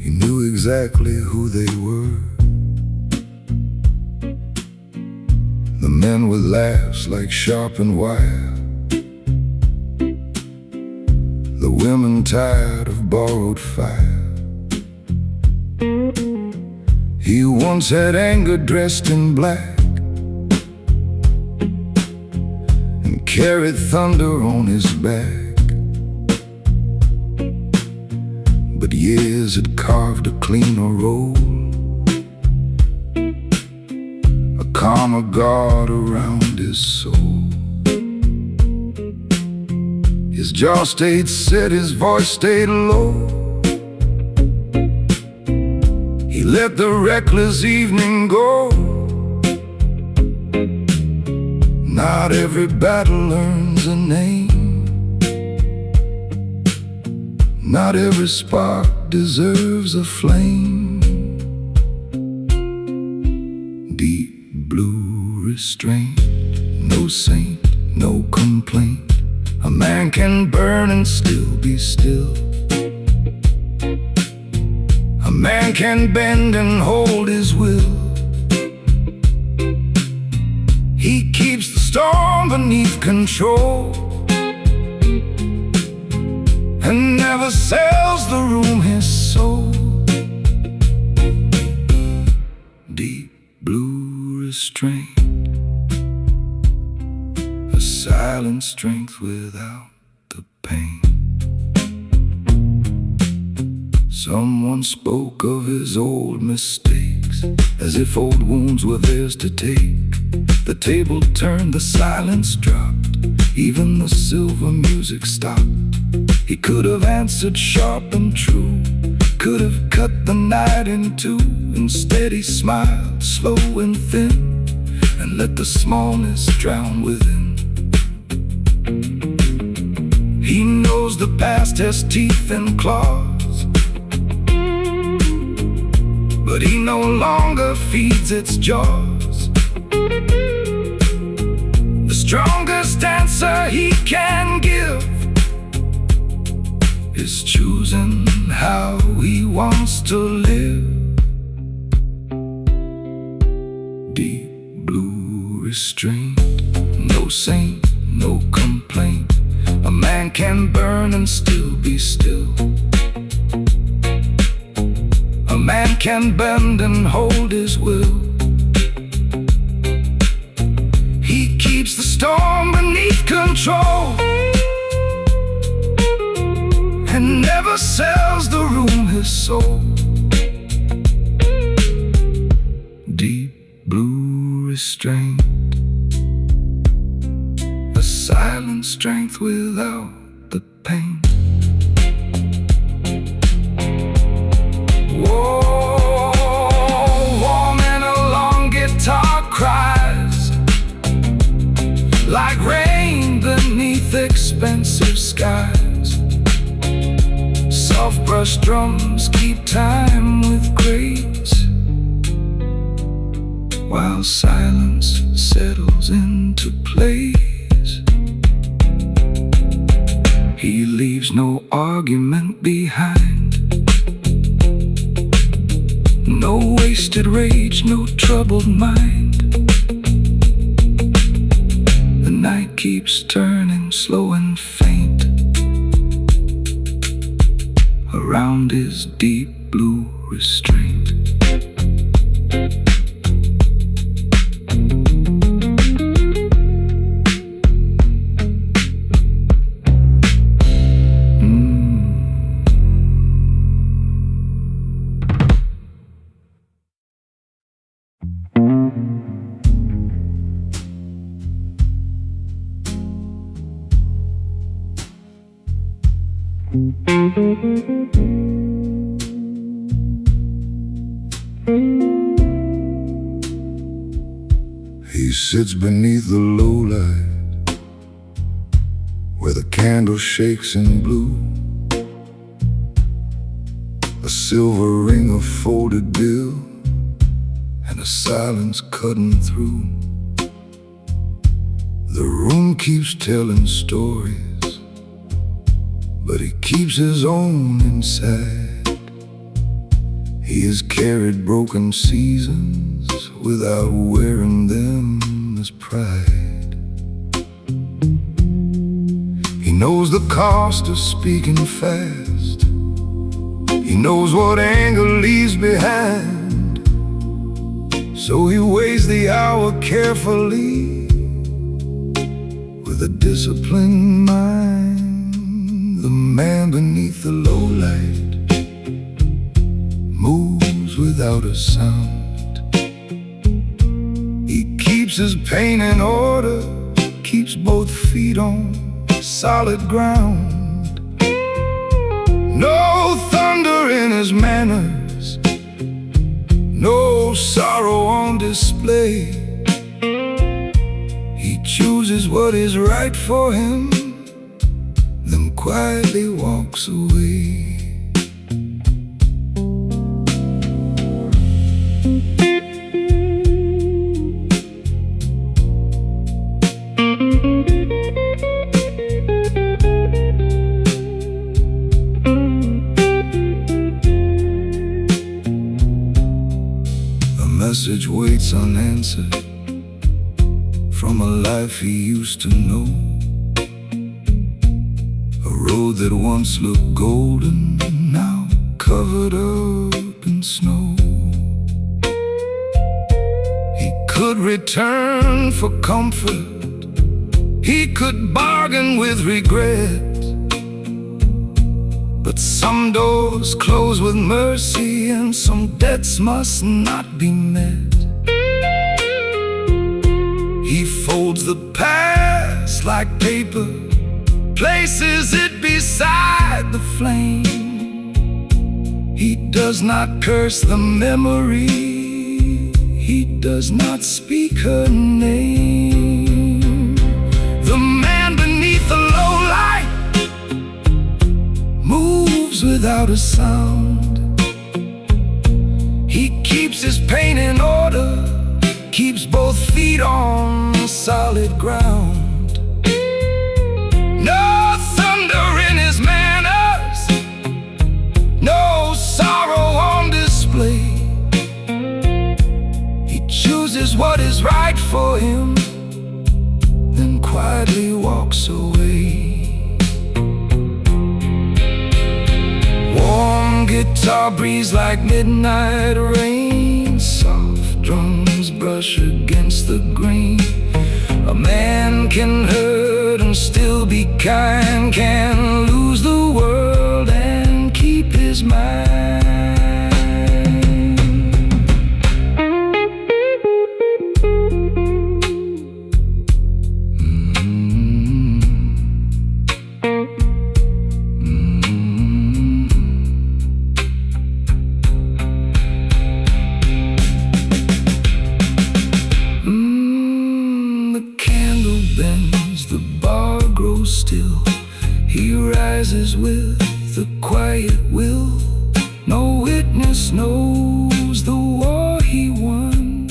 He knew exactly who they were. The men with laughs like sharpened wire, the women tired of borrowed fire. He once had anger dressed in black, carried thunder on his back. But years had carved a cleaner road, a calmer guard around his soul. His jaw stayed set, his voice stayed low. He let the reckless evening go. Not every battle earns a name. Not every spark deserves a flame. Deep blue restraint, no saint, no complaint. A man can burn and still be still. A man can bend and hold his will. He keeps the storm beneath control. and never sells the room his soul. Deep blue restraint, a silent strength without the pain. Someone spoke of his old mistakes, as if old wounds were theirs to take. The table turned, the silence dropped, even the silver music stopped. He could have answered sharp and true, could have cut the night in two. Instead he smiled, slow and thin, and let the smallness drown within. He knows the past has teeth and claws, but he no longer feeds its jaws. The strongest answer he can give is choosing how he wants to live. Deep blue restraint, no saint, no complaint. A man can burn and still be still. A man can bend and hold his will. He keeps the storm beneath control, and never sells the room his soul. Deep blue restraint, a silent strength without the pain. Like rain beneath expensive skies, soft brush drums keep time with grace, while silence settles into place. He leaves no argument behind, no wasted rage, no troubled mind. Night keeps turning slow and faint around his deep blue restraint. He sits beneath the low light, where the candle shakes in blue, a silver ring of folded bill, and a silence cutting through. The room keeps telling stories, but he keeps his own inside. He has carried broken seasons without wearing them as pride. He knows the cost of speaking fast. He knows what anger leaves behind. So he weighs the hour carefully with a disciplined mind. The man beneath the low light moves without a sound. He keeps his pain in order, keeps both feet on solid ground. No thunder in his manners, no sorrow on display. He chooses what is right for him, then quietly walks away. A message waits unanswered from a life he used to know. A road that once looked golden, now covered up in snow. He could return for comfort, he could bargain with regret, but some doors close with mercy and some debts must not be met. He folds the past like paper, places it beside the flame. He does not curse the memory, he does not speak her name. The man beneath the low light moves without a sound. He keeps his pain in order, keeps both feet on solid ground. No thunder in his manners, no sorrow on display. He chooses what is right for him, then quietly walks away. Warm guitar breeze like midnight rain, soft drums brush against the grain. A man can hurt and still be kind, can lose the world and keep his mind. Still, he rises with a quiet will. No witness knows the war he won.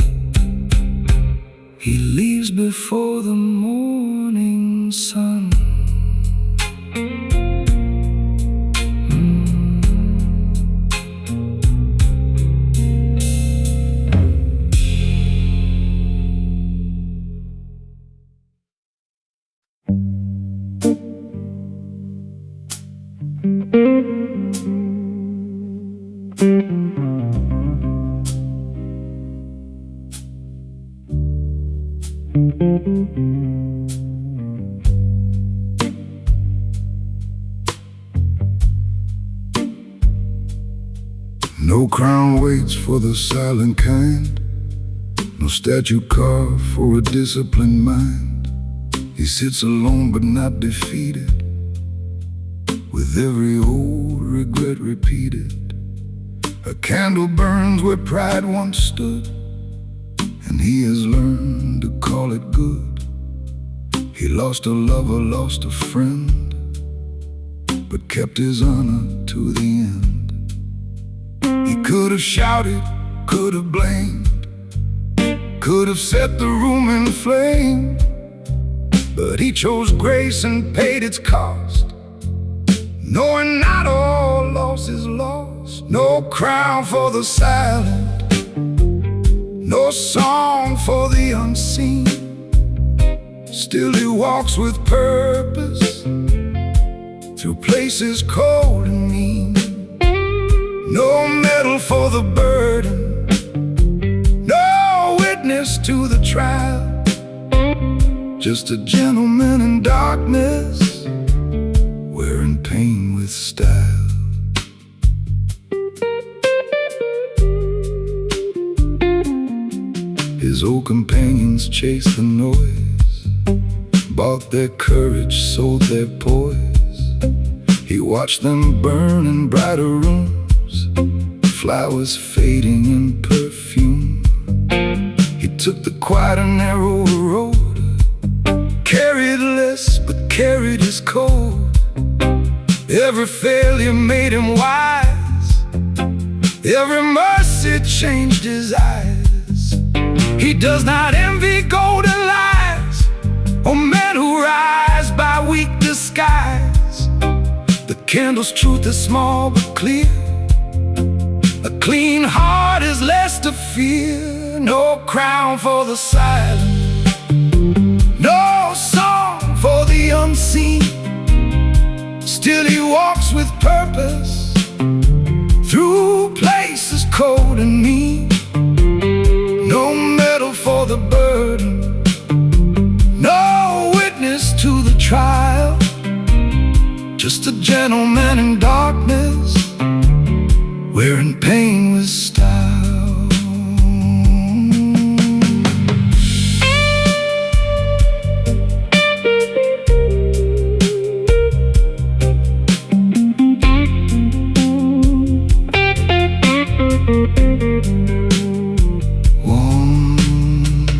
He leaves before the morning sun. No crown waits for the silent kind, no statue carved for a disciplined mind. He sits alone but not defeated, with every old regret repeated. A candle burns where pride once stood, and he has learned to call it good. He lost a lover, lost a friend, but kept his honor to the end. He could have shouted, could have blamed, could have set the room in flame, but he chose grace and paid its cost, knowing not all loss is lost. No crown for the silent, no song for the unseen. Still he walks with purpose through places cold and mean. No medal for the burden, no witness to the trial, just a gentleman in darkness, wearing pain with style. His old companions chased the noise, bought their courage, sold their poise. He watched them burn in brighter rooms, flowers fading in perfume. He took the quiet and narrow road, carried less but carried his code. Every failure made him wise, every mercy changed his eyes. He does not envy golden lies or men who rise by weak disguise. The candle's truth is small but clear, a clean heart is less to fear. No crown for the silent, no song for the unseen. Still he walks with purpose through places cold and mean. No medal for the burden, no witness to the trial, just a gentleman in darkness, wearing pain with style.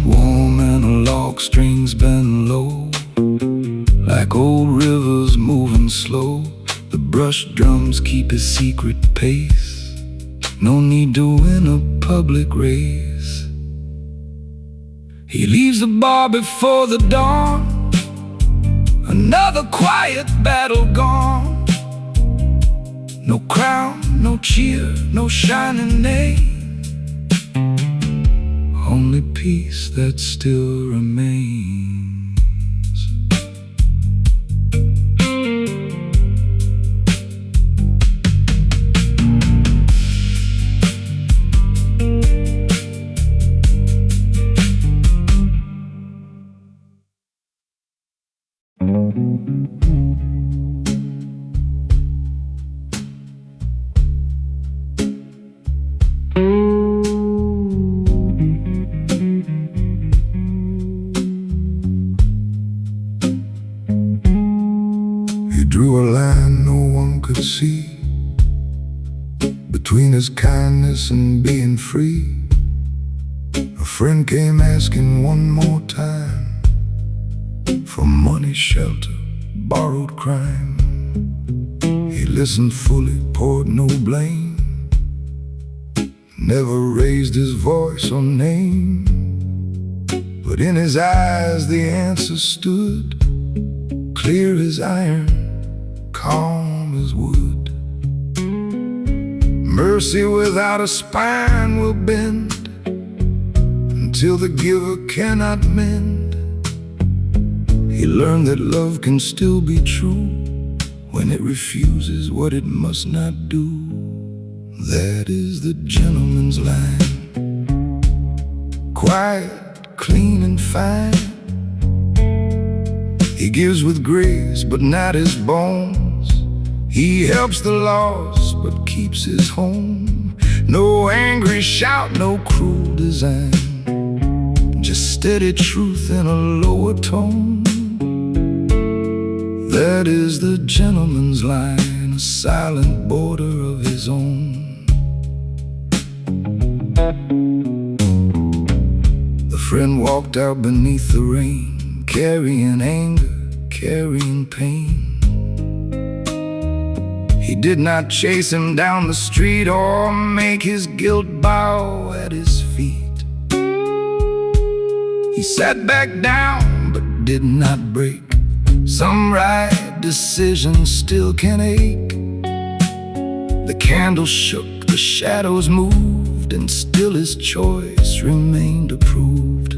Warm analog strings bend low, like old rivers moving slow. The brush drums keep his secret pace. No need to win a public race. He leaves the bar before the dawn, another quiet battle gone. No crown, no cheer, no shining name, only peace that still remains. He drew a line no one could see between his kindness and being free. A friend came asking one more time for money, shelter, borrowed crime. He listened fully, poured no blame, never raised his voice or name. But in his eyes the answer stood, clear as iron, calm as wood. Mercy without a spine will bend until the giver cannot mend. He learned that love can still be true when it refuses what it must not do. That is the gentleman's line, quiet, clean and fine. He gives with grace but not his bones. He helps the lost but keeps his home. No angry shout, no cruel design, just steady truth in a lower tone. That is the gentleman's line, a silent border of his own. The friend walked out beneath the rain, carrying anger, carrying pain. He did not chase him down the street or make his guilt bow at his feet. He sat back down but did not break. Some right decisions still can ache. The candle shook, the shadows moved, and still his choice remained approved.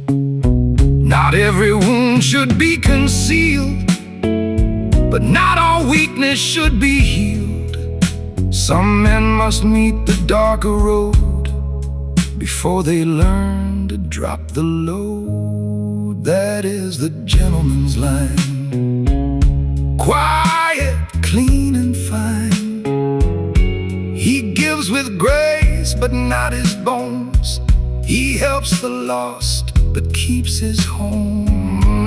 Not every wound should be concealed, but not all weakness should be healed. Some men must meet the darker road before they learn to drop the load. That is the gentleman's line, quiet, clean and fine. He gives with grace but not his bones. He helps the lost but keeps his home.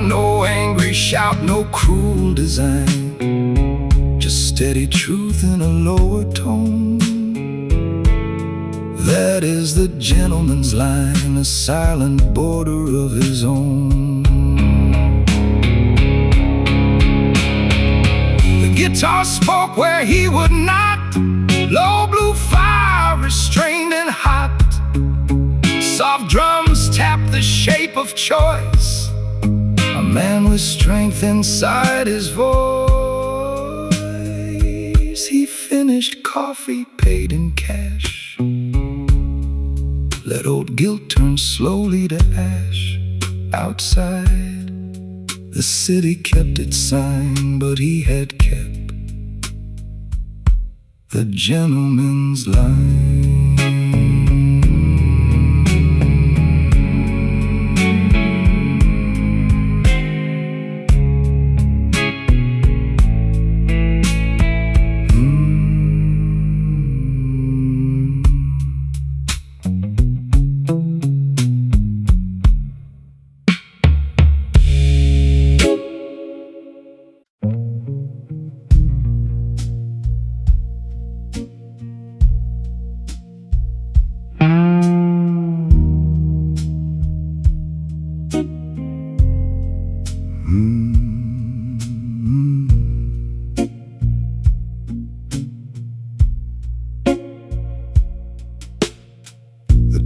No angry shout, no cruel design, just steady truth in a lower tone. That is the gentleman's line, a silent border of his own. The guitar spoke where he would not, low blue fire restrained and hot. Soft drums tapped the shape of choice, a man with strength inside his voice. He finished coffee, paid in cash, let old guilt turn slowly to ash. Outside, the city kept its sign, but he had kept the gentleman's line.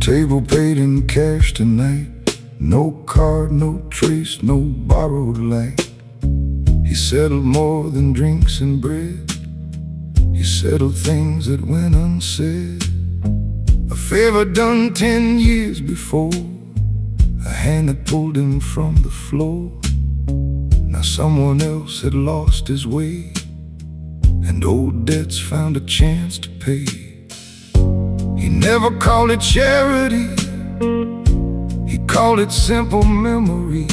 Table paid in cash tonight. No card, no trace, no borrowed light. He settled more than drinks and bread. He settled things that went unsaid. A favor done 10 years before, a hand that pulled him from the floor. Now someone else had lost his way, and old debts found a chance to pay. He never called it charity, he called it simple memory.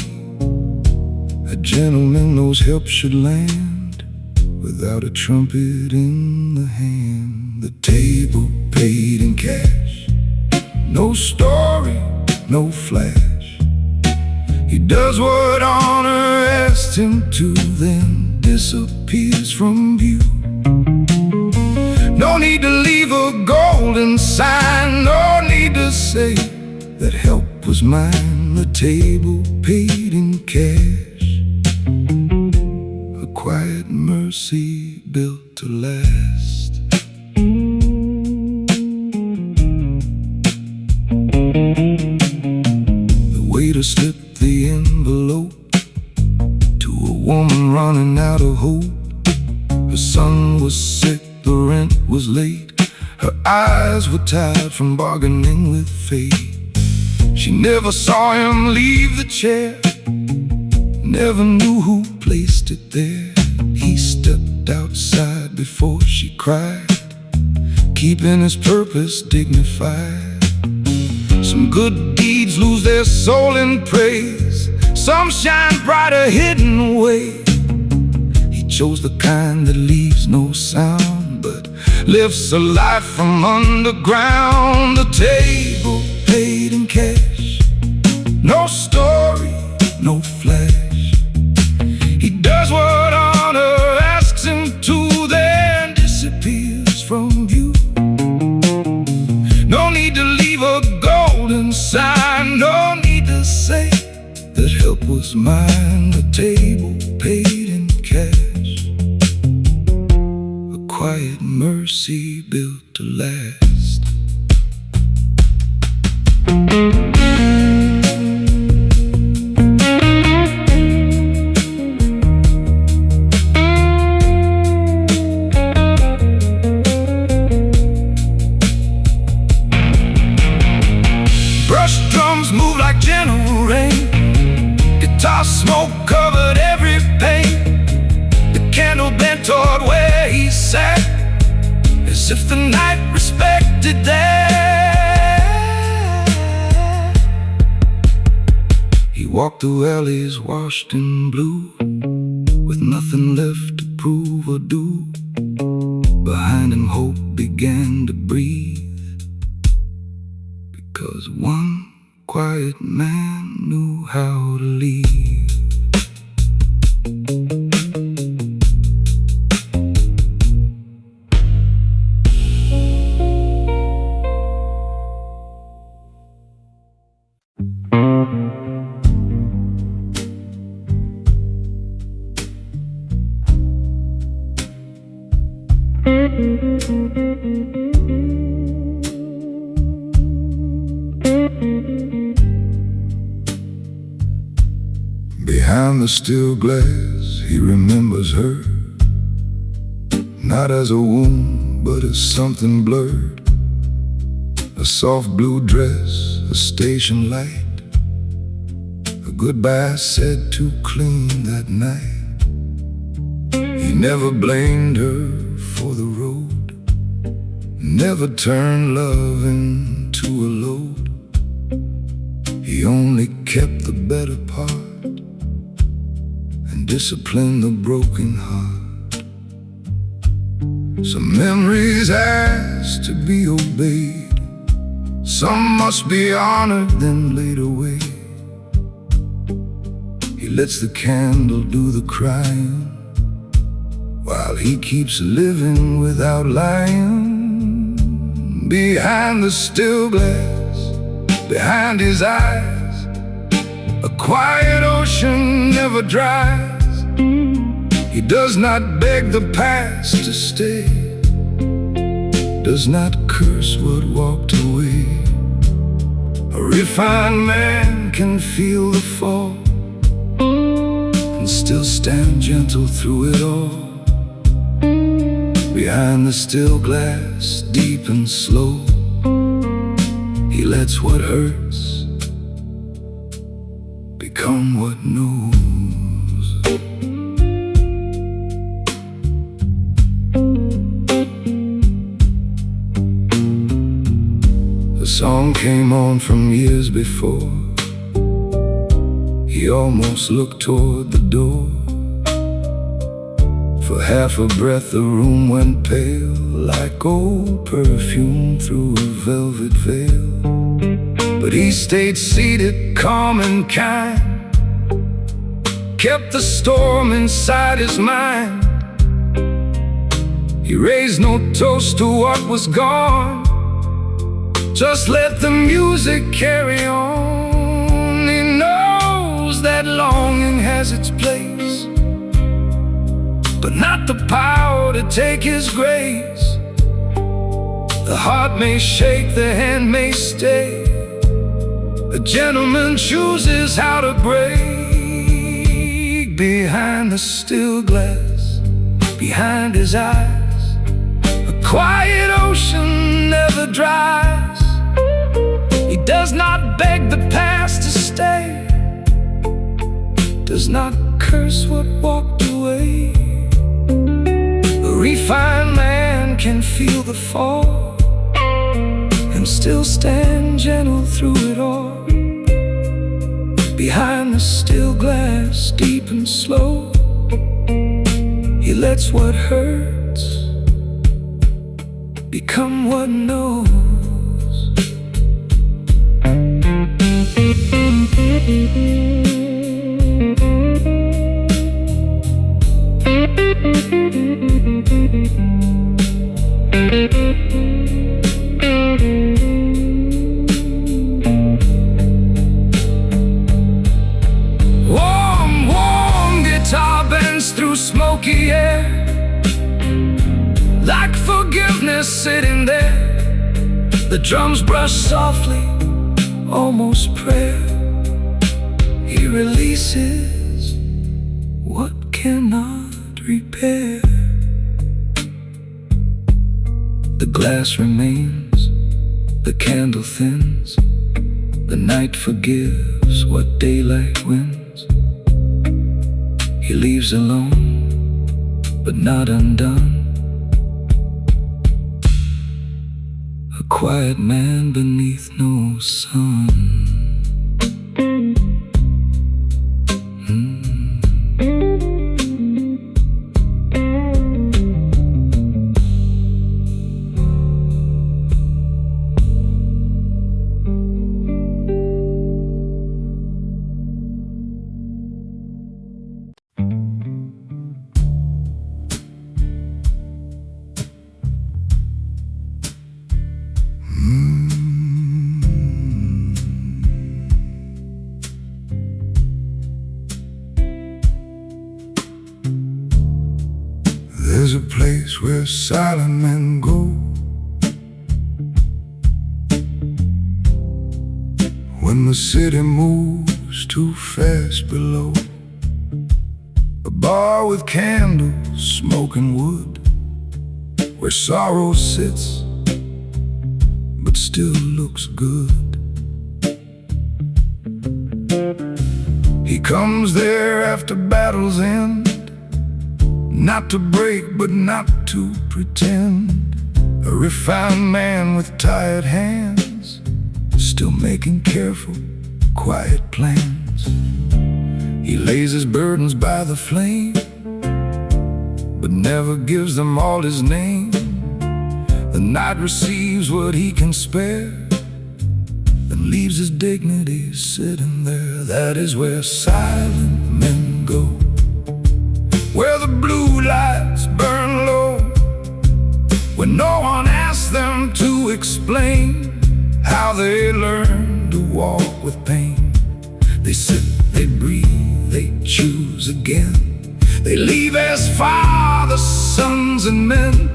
A gentleman knows help should land without a trumpet in the hand. The table paid in cash, no story, no flash. He does what honor asked him to, then disappears from view. No need to leave a golden sign, no need to say that help was mine. The table paid in cash, a quiet mercy built to last. The waiter slipped the envelope to a woman running out of hope. Her son was sick, the rent was late. Her eyes were tired from bargaining with fate. She never saw him leave the chair, never knew who placed it there. He stepped outside before she cried, keeping his purpose dignified. Some good deeds lose their soul in praise, some shine brighter hidden away. He chose the kind that leaves no sound, but lifts a life from underground. The table paid in cash, no story, no flash. He does what honor asks him to, then disappears from view. No need to leave a golden sign, no need to say that help was mine. The table paid in cash, quiet mercy built to last. Brush drums move like gentle rain, guitar smoke covered every pane. The candle bent toward where he sat, as if the night respected that. He walked through alleys washed in blue, with nothing left to prove or do. Behind him hope began to breathe, because one quiet man knew how to leave. Behind the still glass, he remembers her, not as a wound, but as something blurred. A soft blue dress, a station light, a goodbye said too clean that night. He never blamed her for the road, never turned love into a load. He only kept the better part and disciplined the broken heart. Some memories ask to be obeyed, some must be honored then laid away. He lets the candle do the crying while he keeps living without lying. Behind the still glass, behind his eyes, a quiet ocean never dries. He does not beg the past to stay, does not curse what walked away. A refined man can feel the fall and still stand gentle through it all. Behind the still glass, deep and slow, he lets what hurts become what knows. The song came on from years before. He almost looked toward the door. For half a breath the room went pale, like old perfume through a velvet veil. But he stayed seated, calm and kind, kept the storm inside his mind. He raised no toast to what was gone, just let the music carry on. He knows that longing has its place, but not the power to take his grace. The heart may shake, the hand may stay. A gentleman chooses how to break. Behind the still glass, behind his eyes, a quiet ocean never dries. He does not beg the past to stay, does not curse what walked away. A refined man can feel the fall and still stand gentle through it all. Behind the still glass, deep and slow, he lets what hurts become what knows. Warm guitar bends through smoky air, like forgiveness sitting there. The drums brush softly, almost prayer. He releases what cannot repair. The glass remains, the candle thins, the night forgives what daylight wins. He leaves alone, but not undone. A quiet man beneath no sun. There's a place where silent men go when the city moves too fast below. A bar with candles, smoking wood, where sorrow sits but still looks good. He comes there after battle's end, not to break, but not to pretend. A refined man with tired hands, still making careful, quiet plans. He lays his burdens by the flame, but never gives them all his name. The night receives what he can spare, then leaves his dignity sitting there. That is where silent men go, where the blue lights burn low, when no one asks them to explain how they learn to walk with pain. They sit, they breathe, they choose again. They leave as fathers, sons, and men.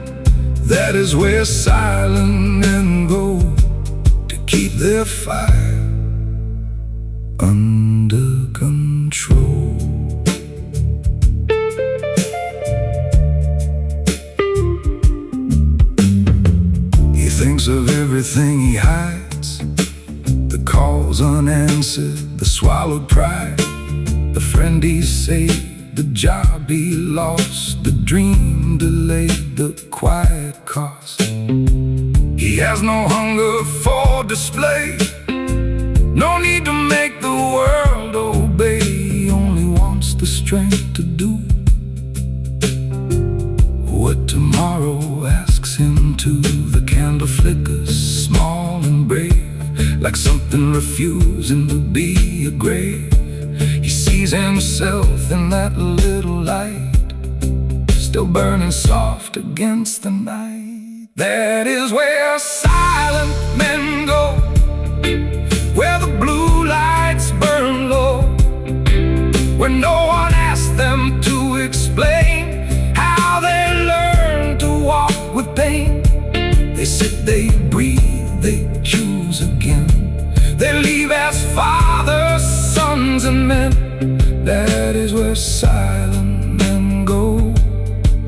That is where silent men go to keep their fire under control. He thinks of everything he hides, the calls unanswered, the swallowed pride, the friend he saved, the job he lost, the dream delayed, the quiet cost. He has no hunger for display, no need to make the world obey. He only wants the strength to do what tomorrow asks him to. The candle flickers, small and brave, like something refusing to be a grave. He sees himself in that little light, still burning soft against the night. That is where silent men go, where the blue lights burn low, where no one asks them to explain how they learn to walk with pain. They sit, they breathe, they choose again. They leave as fathers, sons, and men. That is where silent men go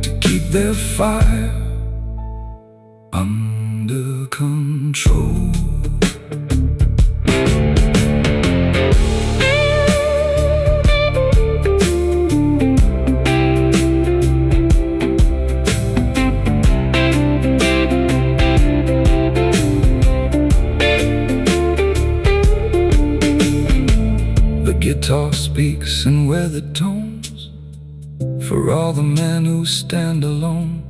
to keep their fire under control. Guitar speaks in weathered tones for all the men who stand alone.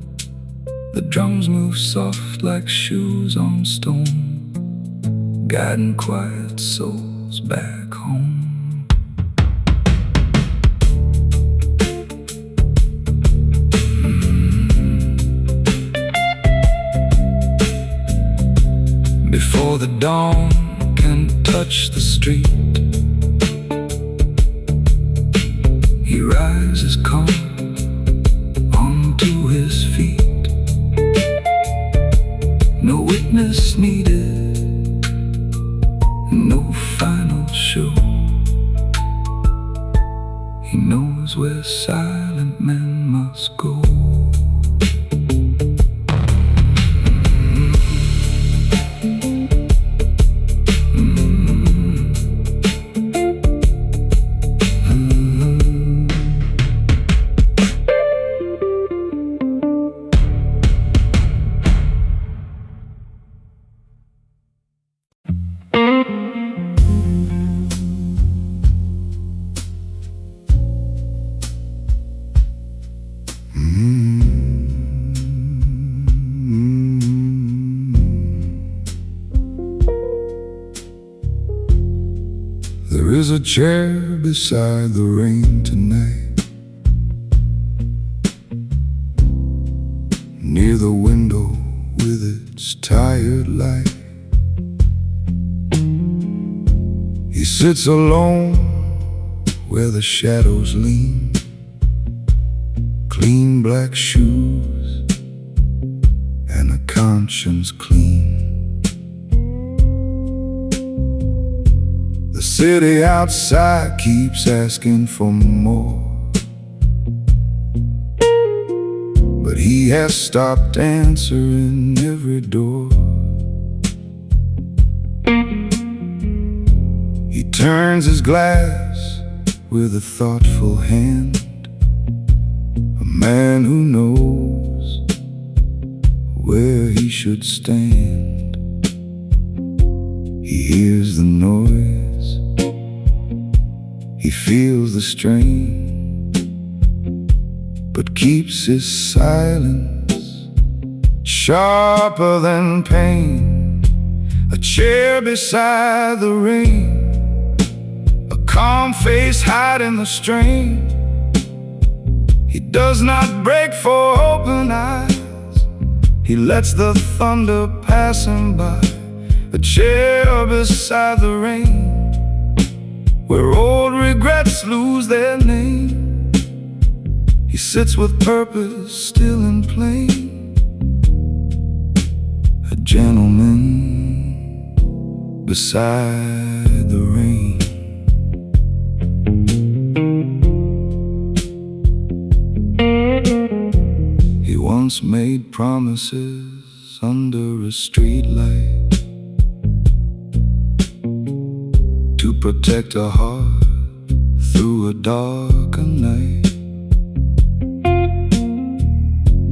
The drums move soft like shoes on stone, guiding quiet souls back home. Before the dawn can touch the street, he rises calm onto his feet. No witness needed, no final show. He knows where silent men must go. There is a chair beside the rain tonight, near the window with its tired light. He sits alone where the shadows lean, clean black shoes and a conscience clean. The city outside keeps asking for more, but he has stopped answering every door. He turns his glass with a thoughtful hand, a man who knows where he should stand. He hears the noise, he feels the strain, but keeps his silence sharper than pain. A chair beside the rain, a calm face hiding the strain. He does not break for open eyes, he lets the thunder pass him by. A chair beside the rain, where old regrets lose their name. He sits with purpose still and plain, a gentleman beside the rain. He once made promises under a streetlight to protect a heart through a darker night.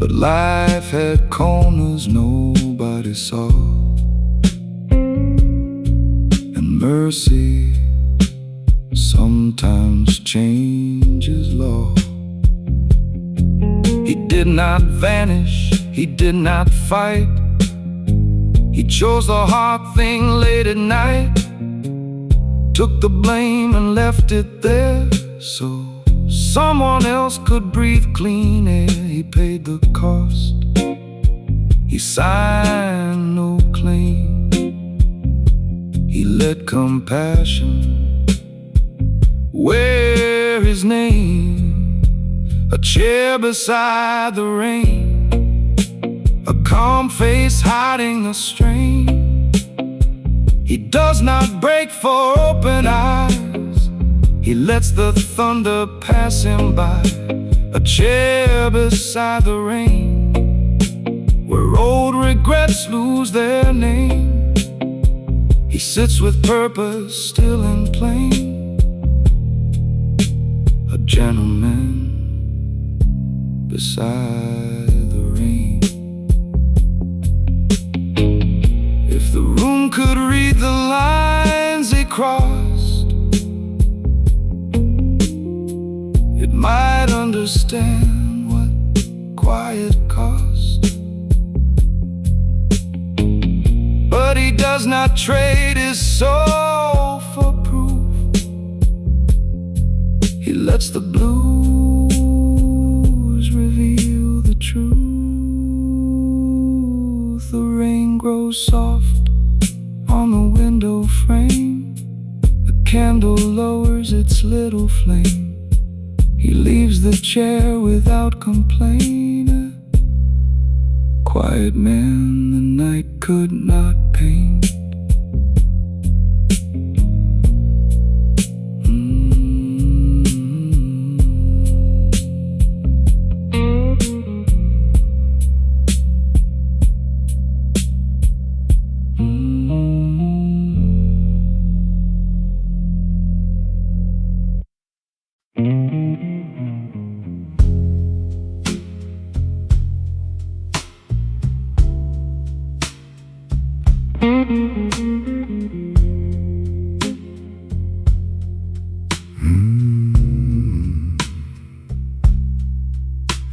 But life had corners nobody saw, and mercy sometimes changes law. He did not vanish, he did not fight. He chose the hard thing late at night, took the blame and left it there so someone else could breathe clean air. He paid the cost, he signed no claim. He let compassion wear his name. A chair beside the rain, a calm face hiding the strain. He does not break for open eyes, he lets the thunder pass him by. A chair beside the rain, where old regrets lose their name. He sits with purpose still and plain, a gentleman beside the rain. If the room could read the lines he crossed, it might understand what quiet cost. But he does not trade his soul for proof. He lets the blues reveal the truth. The rain grows soft on the window frame, the candle lowers its little flame. He leaves the chair without complaint, a quiet man the night could not paint.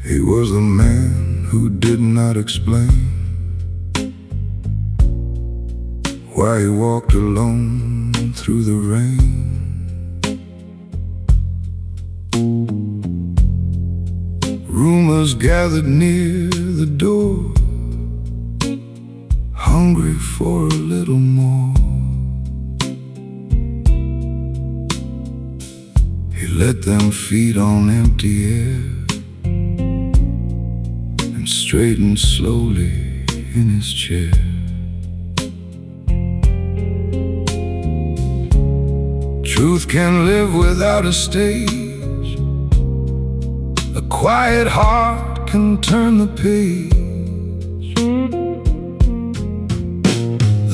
He was the man who did not explain why he walked alone through the rain. Rumors gathered near the door, hungry for a little more. He let them feed on empty air and straightened slowly in his chair. Truth can live without a stage, a quiet heart can turn the page.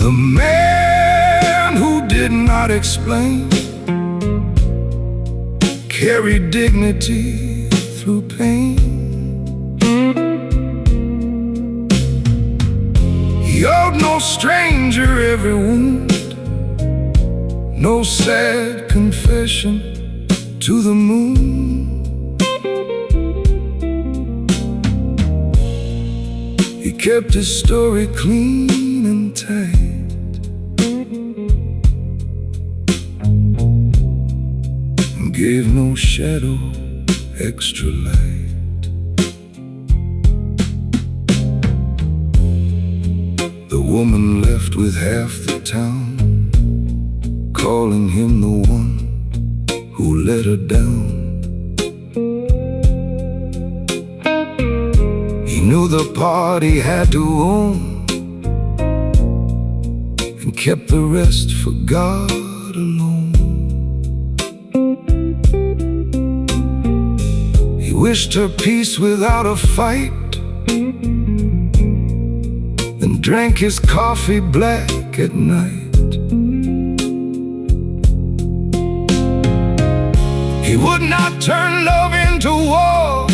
The man who did not explain carried dignity through pain. stranger every wound, no sad confession to the moon. He kept his story clean and tight, and gave no shadow extra light. The woman left with half the town, calling him the one who let her down. He knew the part he had to own, and kept the rest for God alone. He wished her peace without a fight, then drank his coffee black at night. He would not turn love into war,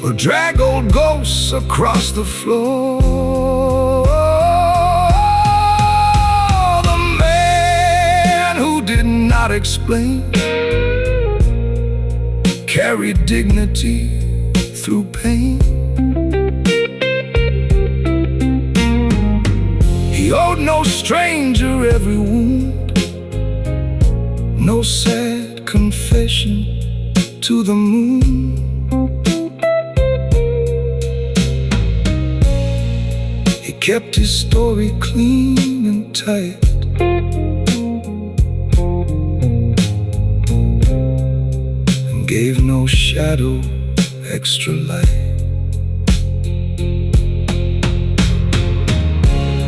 or drag old ghosts across the floor. The man who did not explain carried dignity through pain. He owed no stranger every wound, no sad confession to the moon. He kept his story clean and tight, and gave no shadow extra light.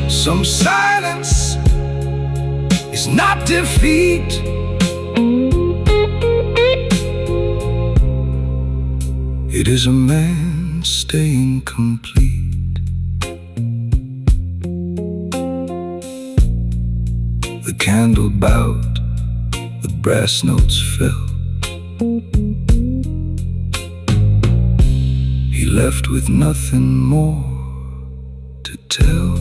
Some silence is not defeat. It is a man staying complete. The candle bowed, the brass notes fell. He left with nothing more to tell.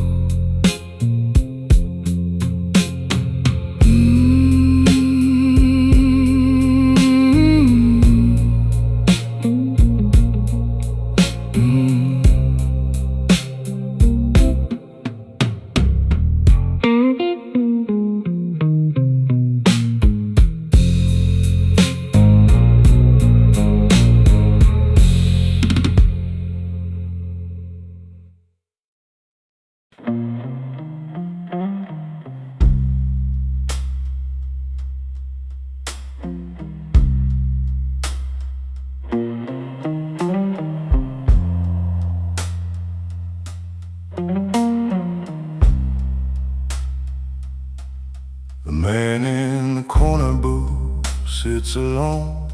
The man in the corner booth sits alone,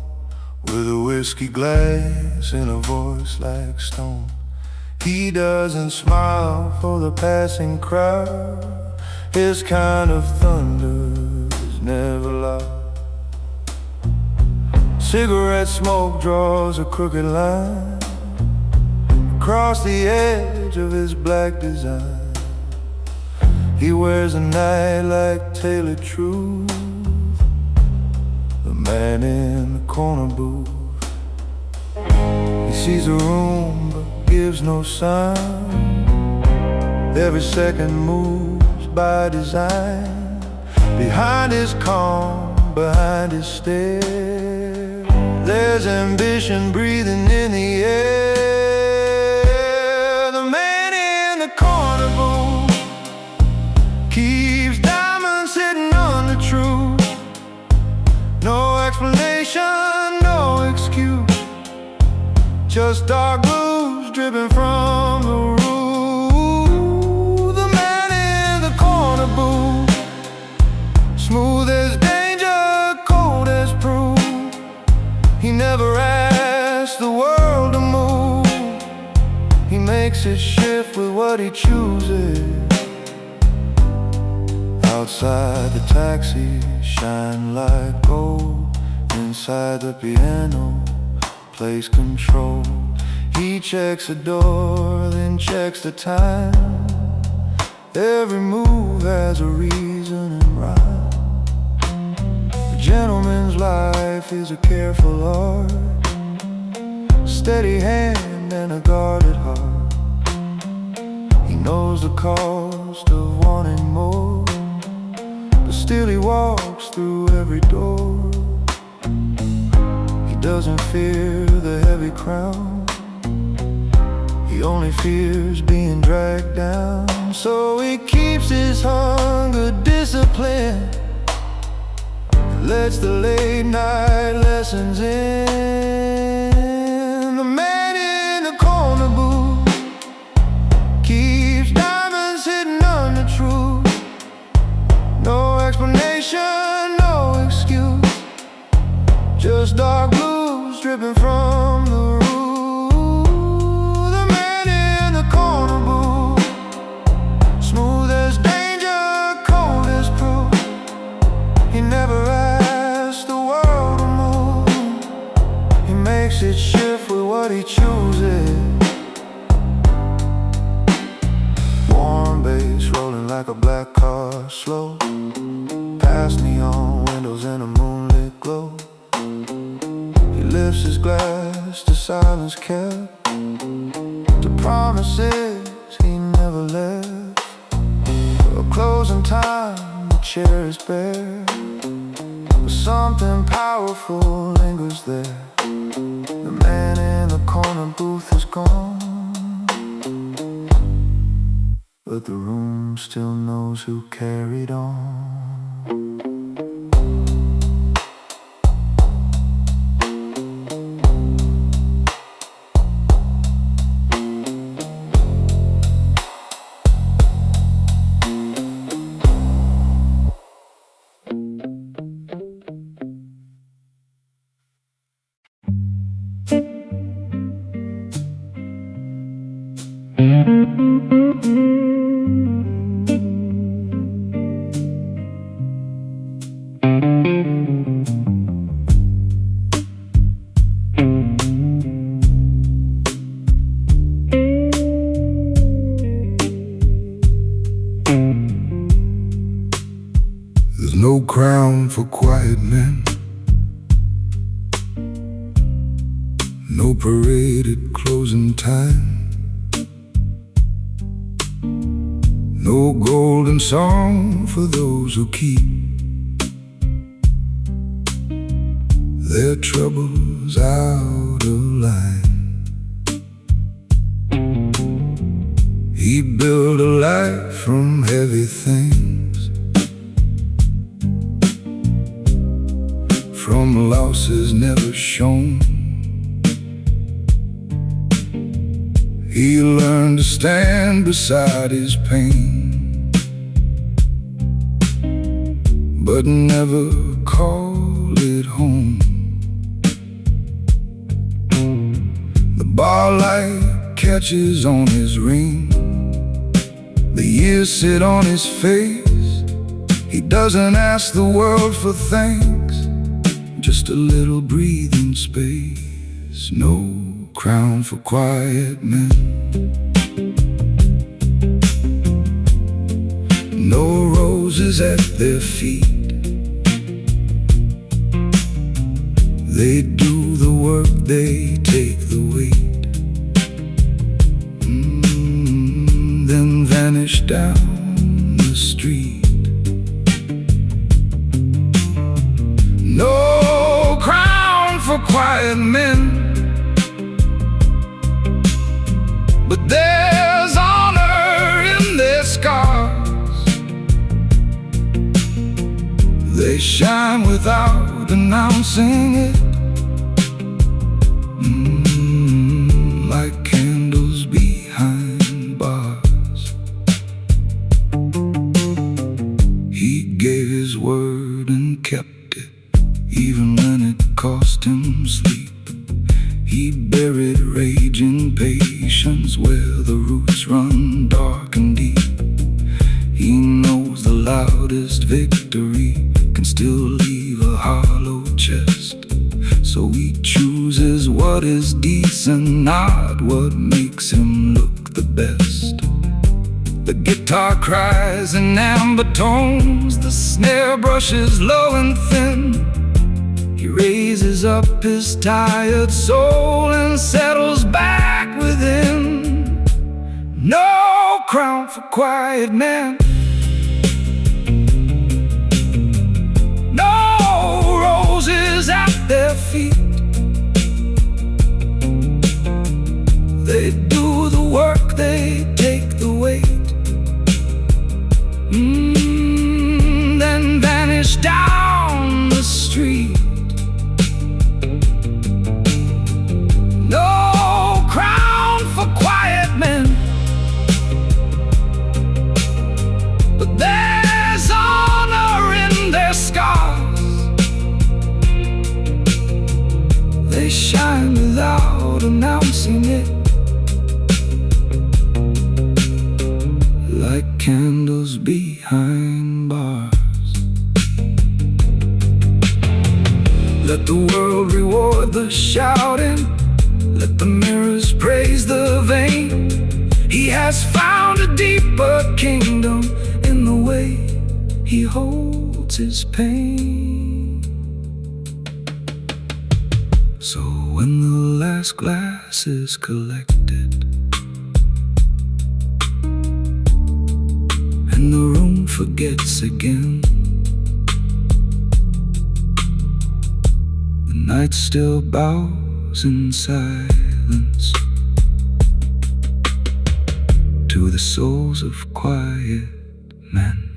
with a whiskey glass and a voice like stone. He doesn't smile for the passing crowd. His kind of thunder is never loud. Cigarette smoke draws a crooked line across the edge of his black design. He wears a night like tailored truth. The man in the corner booth, he sees a room but gives no sign. Every second moves by design. Behind his calm, behind his stare, there's ambition breathing in the air. The man in the corner booth keeps diamonds hidden under truth. No explanation, no excuse, just dark blues dripping from the roof. The man in the corner booth, smooth as danger, cold as proof. He never asks the world to move. He makes his shift with what he chooses. Outside the taxi shine like gold. Inside the piano plays control. He checks the door, then checks the time. Every move has a reason and rhyme. A gentleman's life is a careful art, a steady hand and a guarded heart. He knows the cost of wanting more, but still he walks through every door. He doesn't fear the heavy crown, he only fears being dragged down. So he keeps his hunger disciplined, lets the late night lessons in. The man in the corner booth keeps diamonds hidden under truth. No explanation, no excuse, just dark blues dripping from the roof. The man in the corner booth, smooth as danger, cold as proof. He never asks the world to move, he makes it shift with what he chooses. Warm bass rolling like a black car, slow past neon windows in a moonlit glow. He lifts his glass to silence kept, to promises he never left. A closing time, the chair is bare, but something powerful lingers there. The man in the corner booth is gone, but the room still knows who carried on. There's no crown for quiet men, no parade at closing time, no golden song for those who keep their troubles out of line. He built a life from heavy things, from losses never shown. He learned to stand beside his pain, but never call it home. The bar light catches on his ring, the years sit on his face. He doesn't ask the world for thanks, just a little breathing space. No crown for quiet men, no roses at their feet. They do the work, they take the weight, then vanish down the street. No crown for quiet men, but there's honor in their scars. They shine without announcing it, like candles behind bars. He gave his word and kept it, even when it cost him sleep. He buried rage in patience where the roots run dark and deep. He knows the loudest victory can still leave a hollow chest. So he chooses what is decent, not what makes him look the best. The guitar cries in amber tones, the snare brushes low and thin. He raises up his tired soul and settles back within. No crown for quiet men, no roses at their feet. They do the work, they take the weight, then vanish down the street. No crown for quiet men, but there's honor in their scars. They shine without announcing it, like candles behind bars. Let the world reward the shouting, let the mirrors praise the vain. He has found a deeper kingdom in the way he holds his pain. So when the last glass is collected and the room forgets again, the night still bows in silence to the souls of quiet men.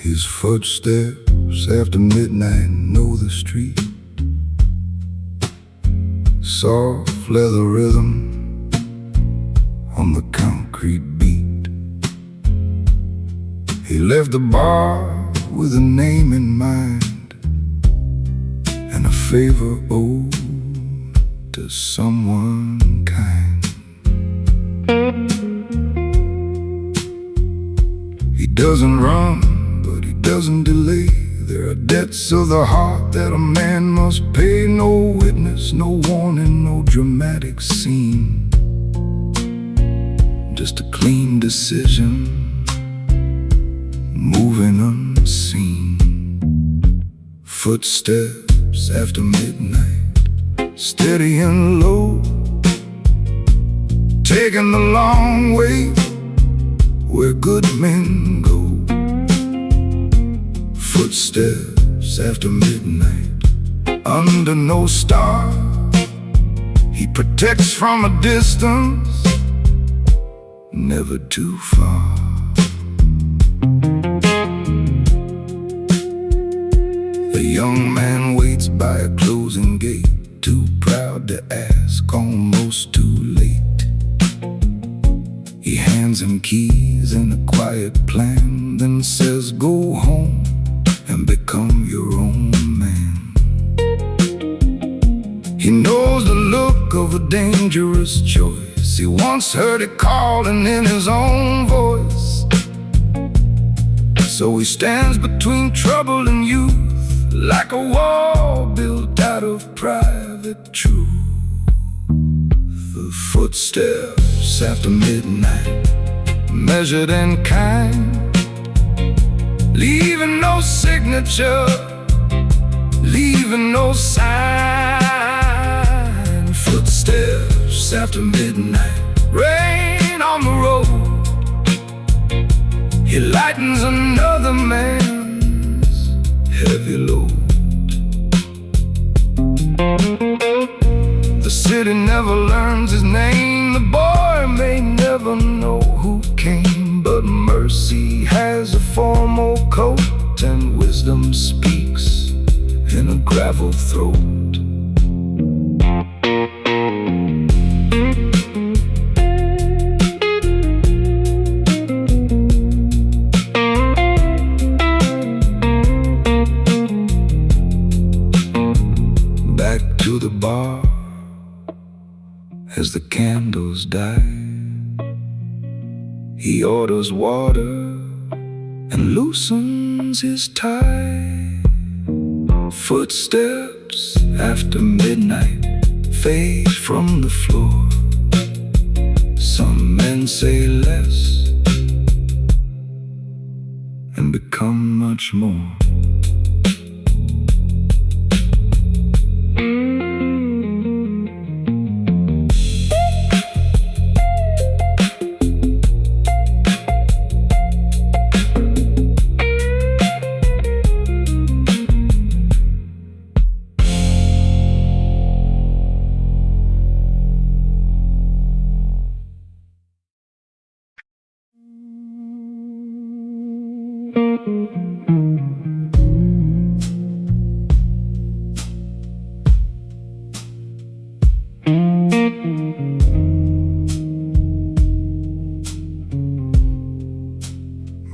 His footsteps after midnight know the street. Soft leather rhythm on the concrete beat. He left the bar with a name in mind and a favor owed to someone kind. He doesn't run, but he doesn't delay. There are debts of the heart that a man must pay. No witness, no warning, no dramatic scene, just a clean decision, moving unseen. Footsteps after midnight, steady and low, taking the long way where good men go. Footsteps after midnight, under no star, he protects from a distance, never too far. The young man waits by a closing gate, too proud to ask, almost too late. He hands him keys and a quiet plan, then says, go home and become your own man. He knows the look of a dangerous choice. He once heard it calling in his own voice. So he stands between trouble and youth, like a wall built out of private truth. The footsteps after midnight, measured and kind, leaving no signature, leaving no sign. Footsteps after midnight, rain on the road. He lightens another man's heavy load. The city never learns his name. The boy may never know who came, but mercy has a formal coat and wisdom speaks in a gravel throat. as the candles die. He orders water and loosens his tie. Footsteps after midnight fade from the floor. Some men say less and become much more.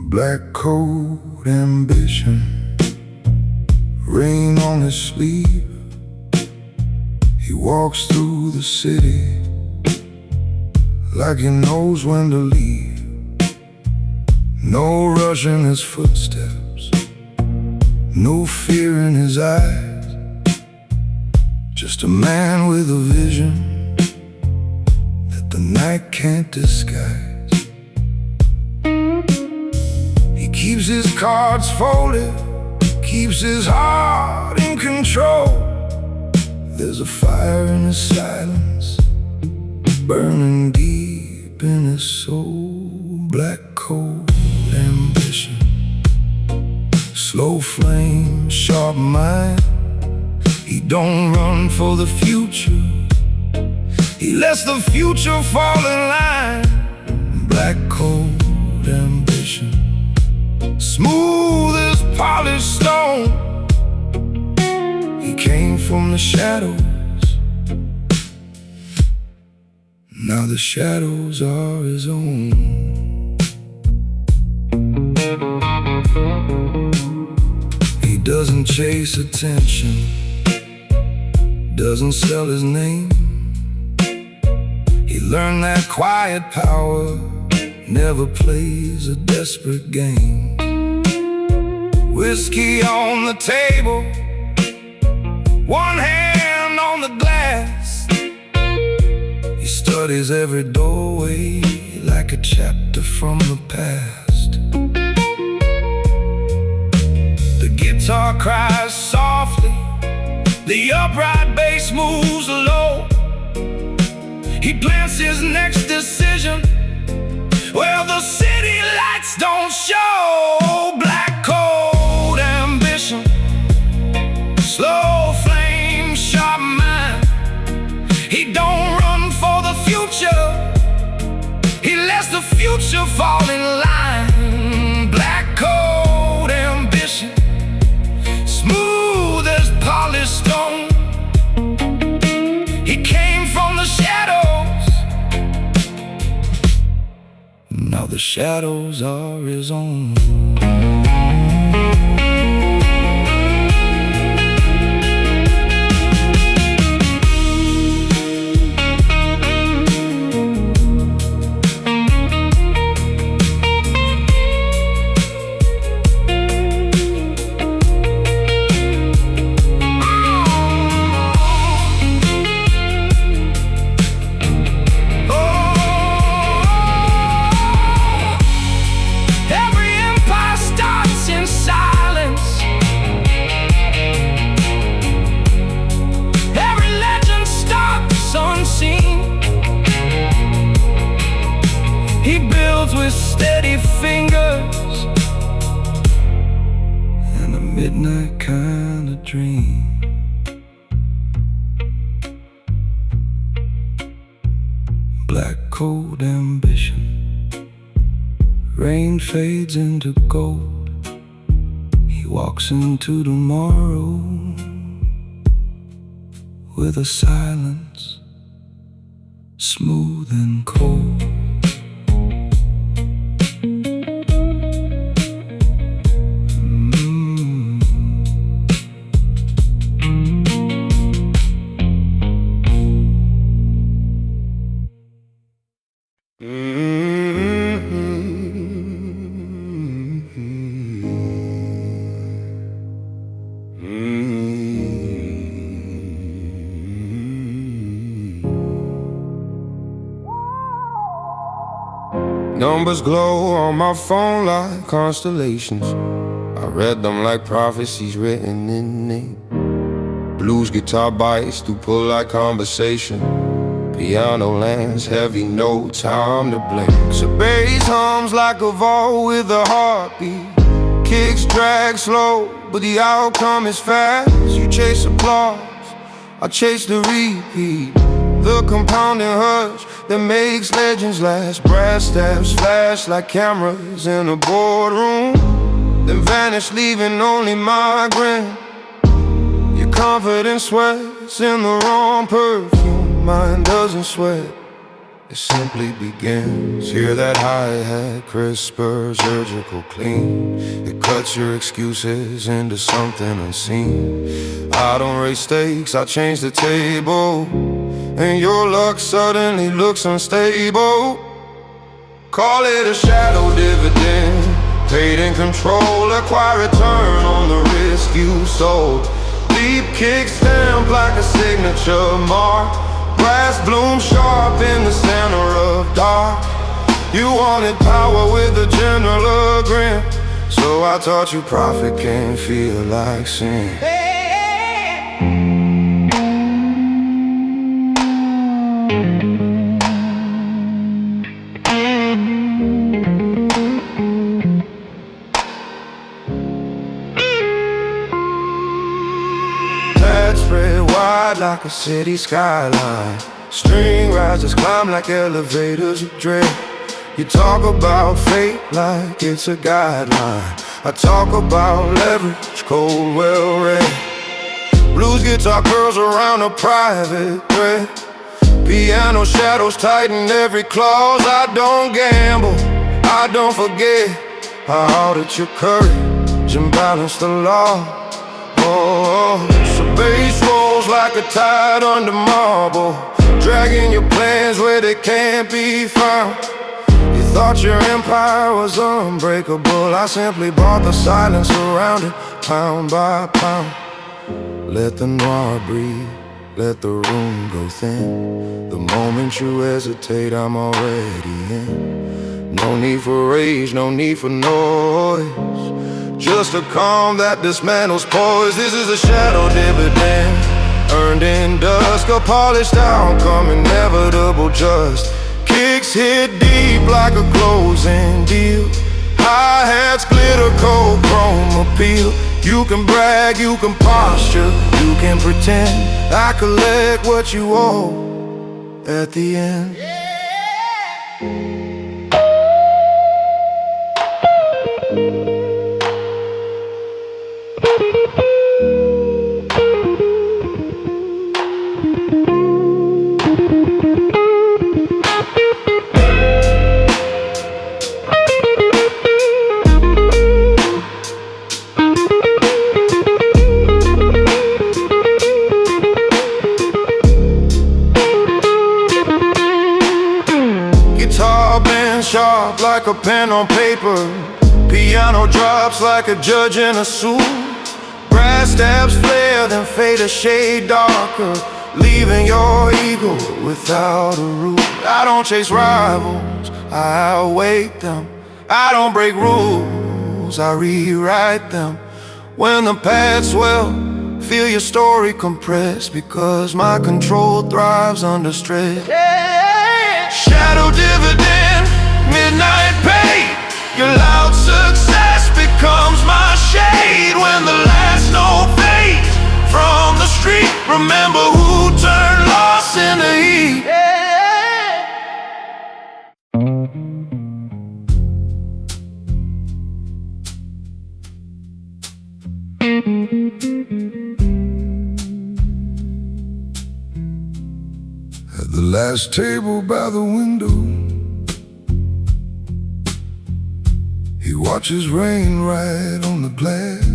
Black coat ambition, rain on his sleeve. He walks through the city like he knows when to leave. No rush in his footsteps, no fear in his eyes. Just a man with a vision that the night can't disguise. He keeps his cards folded, keeps his heart in control. There's a fire in his silence, burning deep in his soul. Black coat ambition, slow flame, sharp mind. He don't run for the future, he lets the future fall in line. Black coat ambition, smooth as polished stone. He came from the shadows, now the shadows are his own. He doesn't chase attention, doesn't sell his name. He learned that quiet power never plays a desperate game. Whiskey on the table, one hand on the glass. He studies every doorway like a chapter from the past. The guitar cries softly, the upright bass moves low. He plans his next decision where the city lights don't show. Black coat ambition, slow flame, sharp mind. He don't run for the future, he lets the future fall in line. Black coat ambition, smooth as polished stone. He came from the shadows, now the shadows are his own. He builds with steady fingers and a midnight kind of dream. Black coat ambition, rain fades into gold. He walks into tomorrow with a silence smooth and cold. Numbers glow on my phone like constellations. I read them like prophecies written in ink. Blues guitar bites to pull like conversation. Piano lands heavy, no time to blink. So bass hums like a vault with a heartbeat. Kicks drag slow, but the outcome is fast. You chase applause, I chase the repeat. The compounding hush that makes legends last. Brass steps flash like cameras in a boardroom, then vanish leaving only my grin. Your confidence sweats in the wrong perfume. Mine doesn't sweat, it simply begins. Hear that hi-hat, crisper, surgical clean. It cuts your excuses into something unseen. I don't raise stakes, I change the table, and your luck suddenly looks unstable. Call it a shadow dividend, paid in control, acquire return on the risk you sold. Deep kick stamp like a signature mark. Brass blooms sharp in the center of dark. You wanted power with a general grin, so I taught you profit can feel like sin. Spread wide like a city skyline. String risers climb like elevators of dread. You talk about fate like it's a guideline. I talk about leverage, cold, well read. Blues guitar curls around a private thread. Piano shadows tighten every clause. I don't gamble, I don't forget. I audit your courage and balance the law. So bass rolls like a tide under marble, dragging your plans where they can't be found. You thought your empire was unbreakable. I simply bought the silence around it, pound by pound. Let the noir breathe, let the room go thin. The moment you hesitate, I'm already in. No need for rage, no need for noise, just a calm that dismantles poise. This is a shadow dividend, earned in dusk, a polished outcome, inevitable just. Kicks hit deep like a closing deal. Hi-hats glitter, cold chrome appeal. You can brag, you can posture, you can pretend. I collect what you owe at the end. Sharp like a pen on paper. Piano drops like a judge in a suit. Brass stabs flare, then fade a shade darker, leaving your ego without a root. I don't chase rivals, I await them. I don't break rules, I rewrite them. When the paths swell, feel your story compressed, because my control thrives under stress. Shadow dividend, midnight paid. Your loud success becomes my shade. When the last note fades from the street, remember who turned lost into heat. At the last table by the window, he watches rain ride on the glass.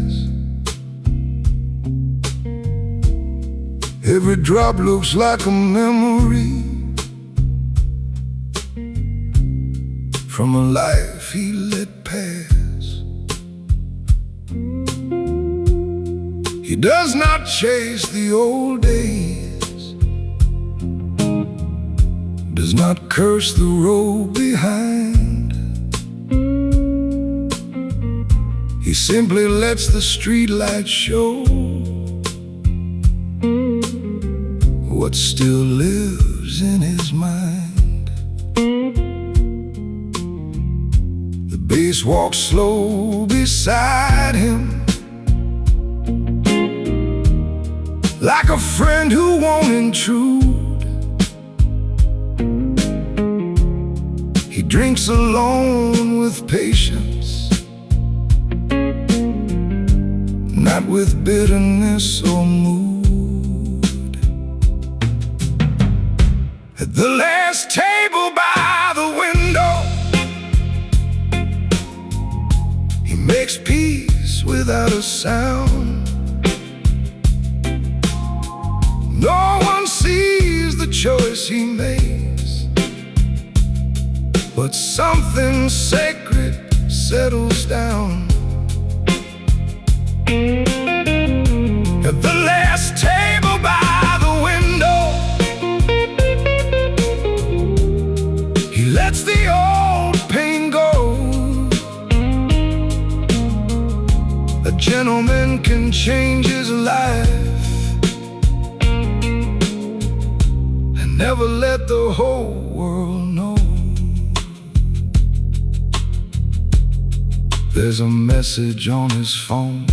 Every drop looks like a memory from a life he let pass. He does not chase the old days, does not curse the road behind. simply lets the streetlight show what still lives in his mind. The bass walks slow beside him, like a friend who won't intrude. He drinks alone with patience, not with bitterness or mood. At the last table by the window, he makes peace without a sound. No one sees the choice he makes, but something sacred settles down. At the last table by the window, he lets the old pain go. A gentleman can change his life and never let the whole world know. There's a message on his phone,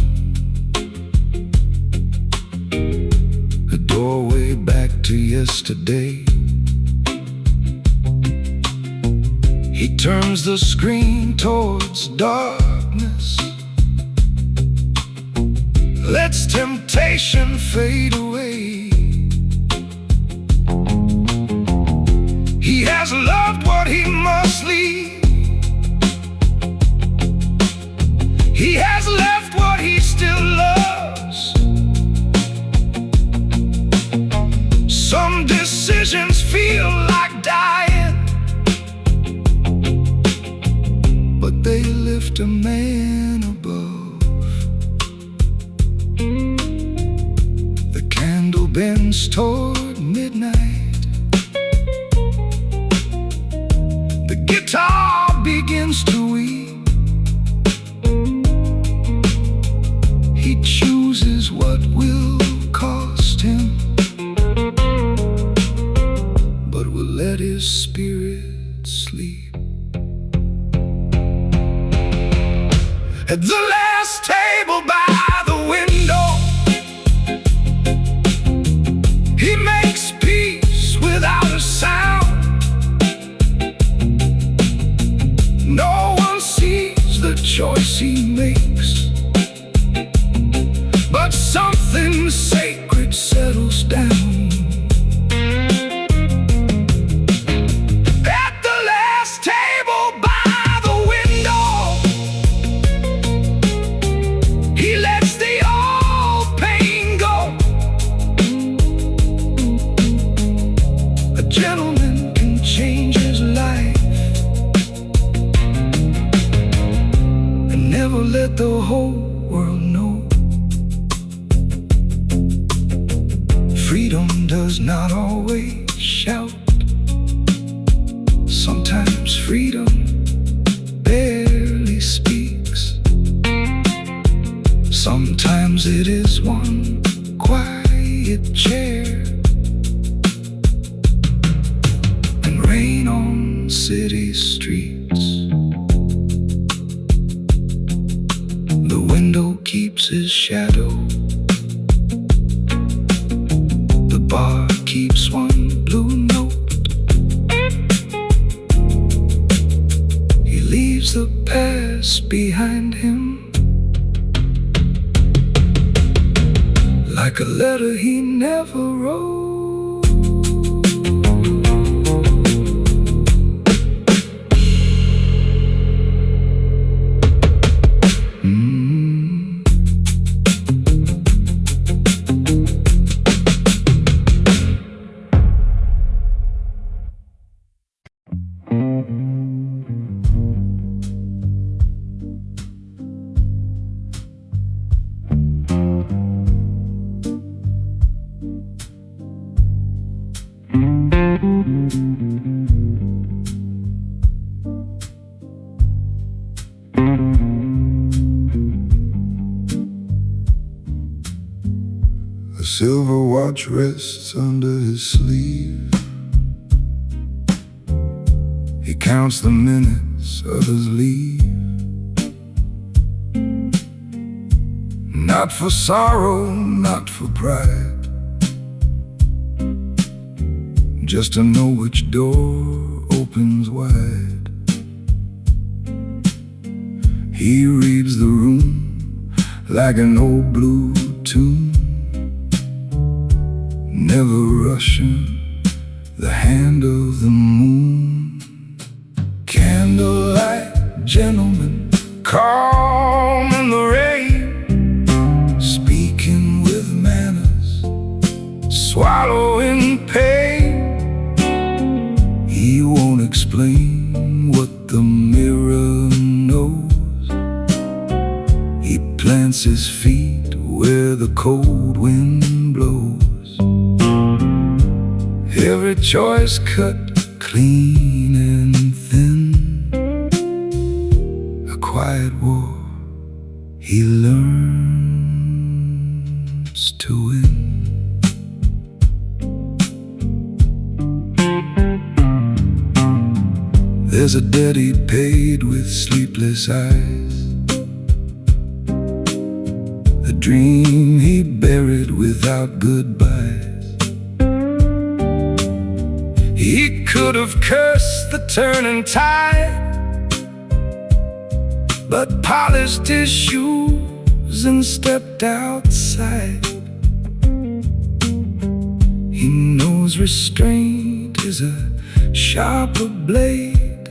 a doorway back to yesterday. He turns the screen towards darkness, lets temptation fade away. He has loved what he must leave. He has left what he still loves. Some decisions feel like dying, but they lift a man above. The candle bends toward midnight. The guitar begins to weep. He chooses what will cost him, but will let his spirit sleep. At the last table by the window, he makes peace without a sound. No one sees the choice he makes, but something sacred settles down. At the last table by the window, he lets the old pain go. A gentleman can change his life and never let the whole world know. Freedom does not always shout. Sometimes freedom barely speaks. Sometimes it is one quiet chair and rain on city streets. The window keeps his shadow. The bar keeps one blue note. He leaves the past behind him, like a letter he never wrote. A silver watch rests under his sleeve. He counts the minutes others leave. Not for sorrow, not for pride, just to know which door opens wide. He reads the room like an old blue tune, never rushing the hand of the moon. Candlelight gentlemen, calm in the rain, speaking with manners, swallowing pain. He won't explain what the mirror knows. He plants his feet where the cold wind blows. Every choice cut clean and thin. A quiet war he learns to win. There's a debt he paid with sleepless eyes, a dream he buried without goodbyes. He could have cursed the turning tide, but polished his shoes and stepped outside. He knows restraint is a sharper blade,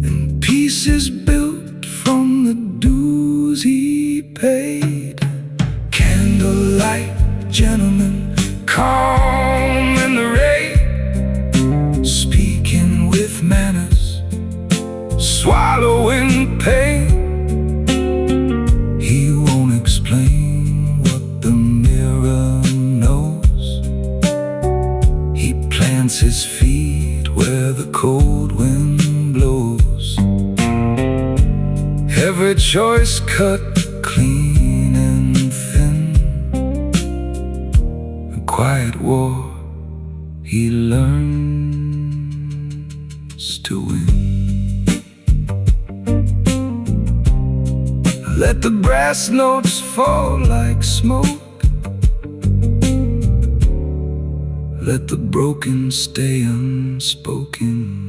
and peace is built from the dues he paid. Candlelight gentlemen, calm in the rain, speaking with manners, swallowing pain. He won't explain what the mirror knows. He plants his feet where the cold wind blows. Every choice cut clean and thin. A quiet war he learns to win. Let the brass notes fall like smoke. Let the broken stay unspoken.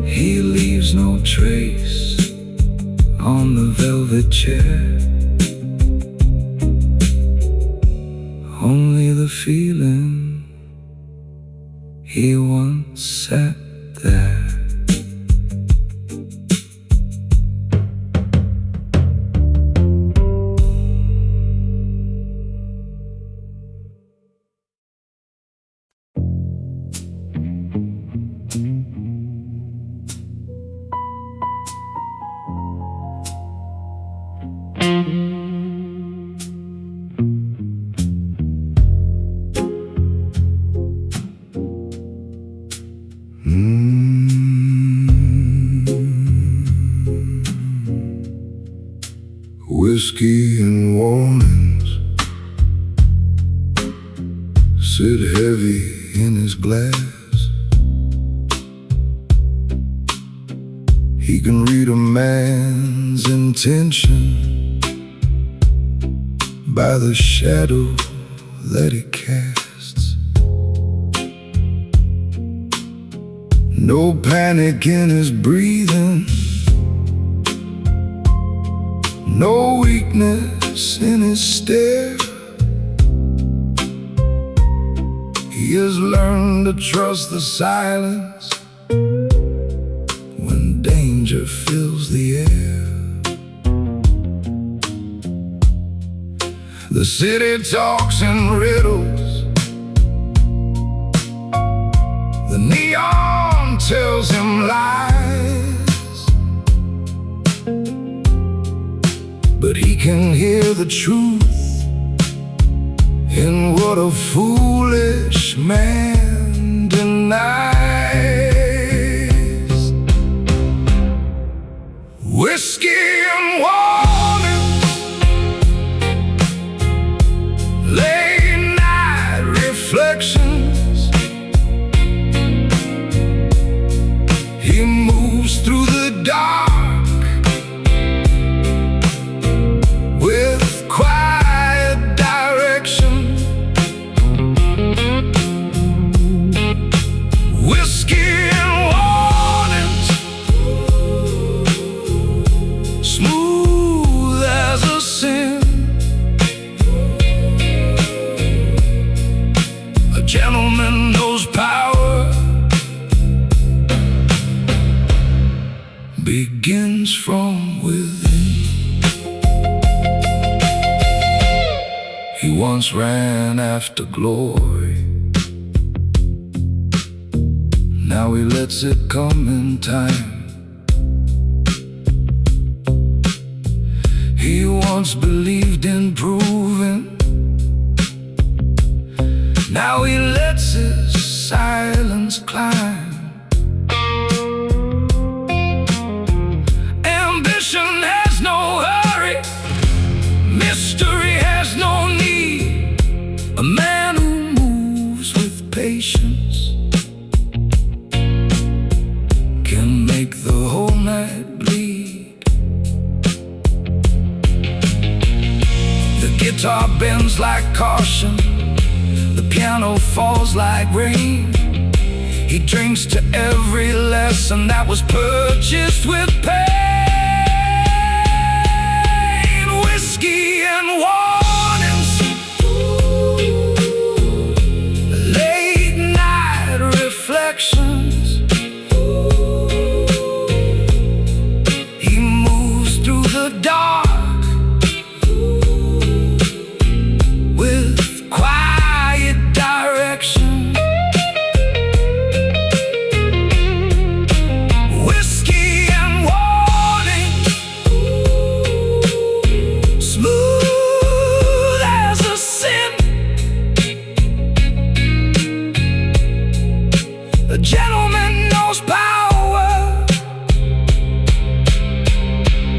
He leaves no trace on the velvet chair, only the feeling he once sat there. Whiskey and warnings sit heavy in his glass. He can read a man's intention by the shadow that he casts. No panic in his breathing, no weakness in his stare. He has learned to trust the silence when danger fills the air. The city talks in riddles, the neon tells him lies, but he can hear the truth in what a foolish man denies. Whiskey and warnings, late night reflections. He moves through the dark with quiet direction. Whiskey and warnings, smooth as a sin. A gentleman knows power begins from within. He once ran after glory, now he lets it come in time. He once believed in proving, now he lets his silence climb. Ambition has no hurry, mystery has no need. A man who moves with patience can make the whole night bleed. The guitar bends like caution, the piano falls like rain. He drinks to every lesson that was purchased with pain. Whiskey and warnings, late night reflections. He moves through the dark with quiet direction. Whiskey and warnings, smooth as a sin. A gentleman knows power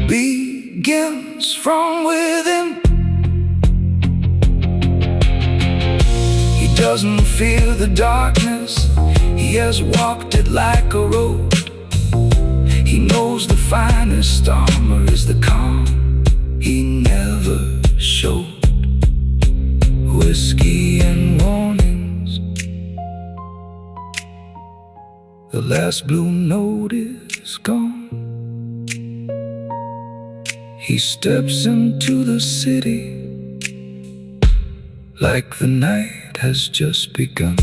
begins from within. He doesn't fear the darkness, he has walked it like a road. He knows the finest armor is the calm he never showed. Whiskey and warnings, the last blue note is gone. He steps into the city like the night has just begun.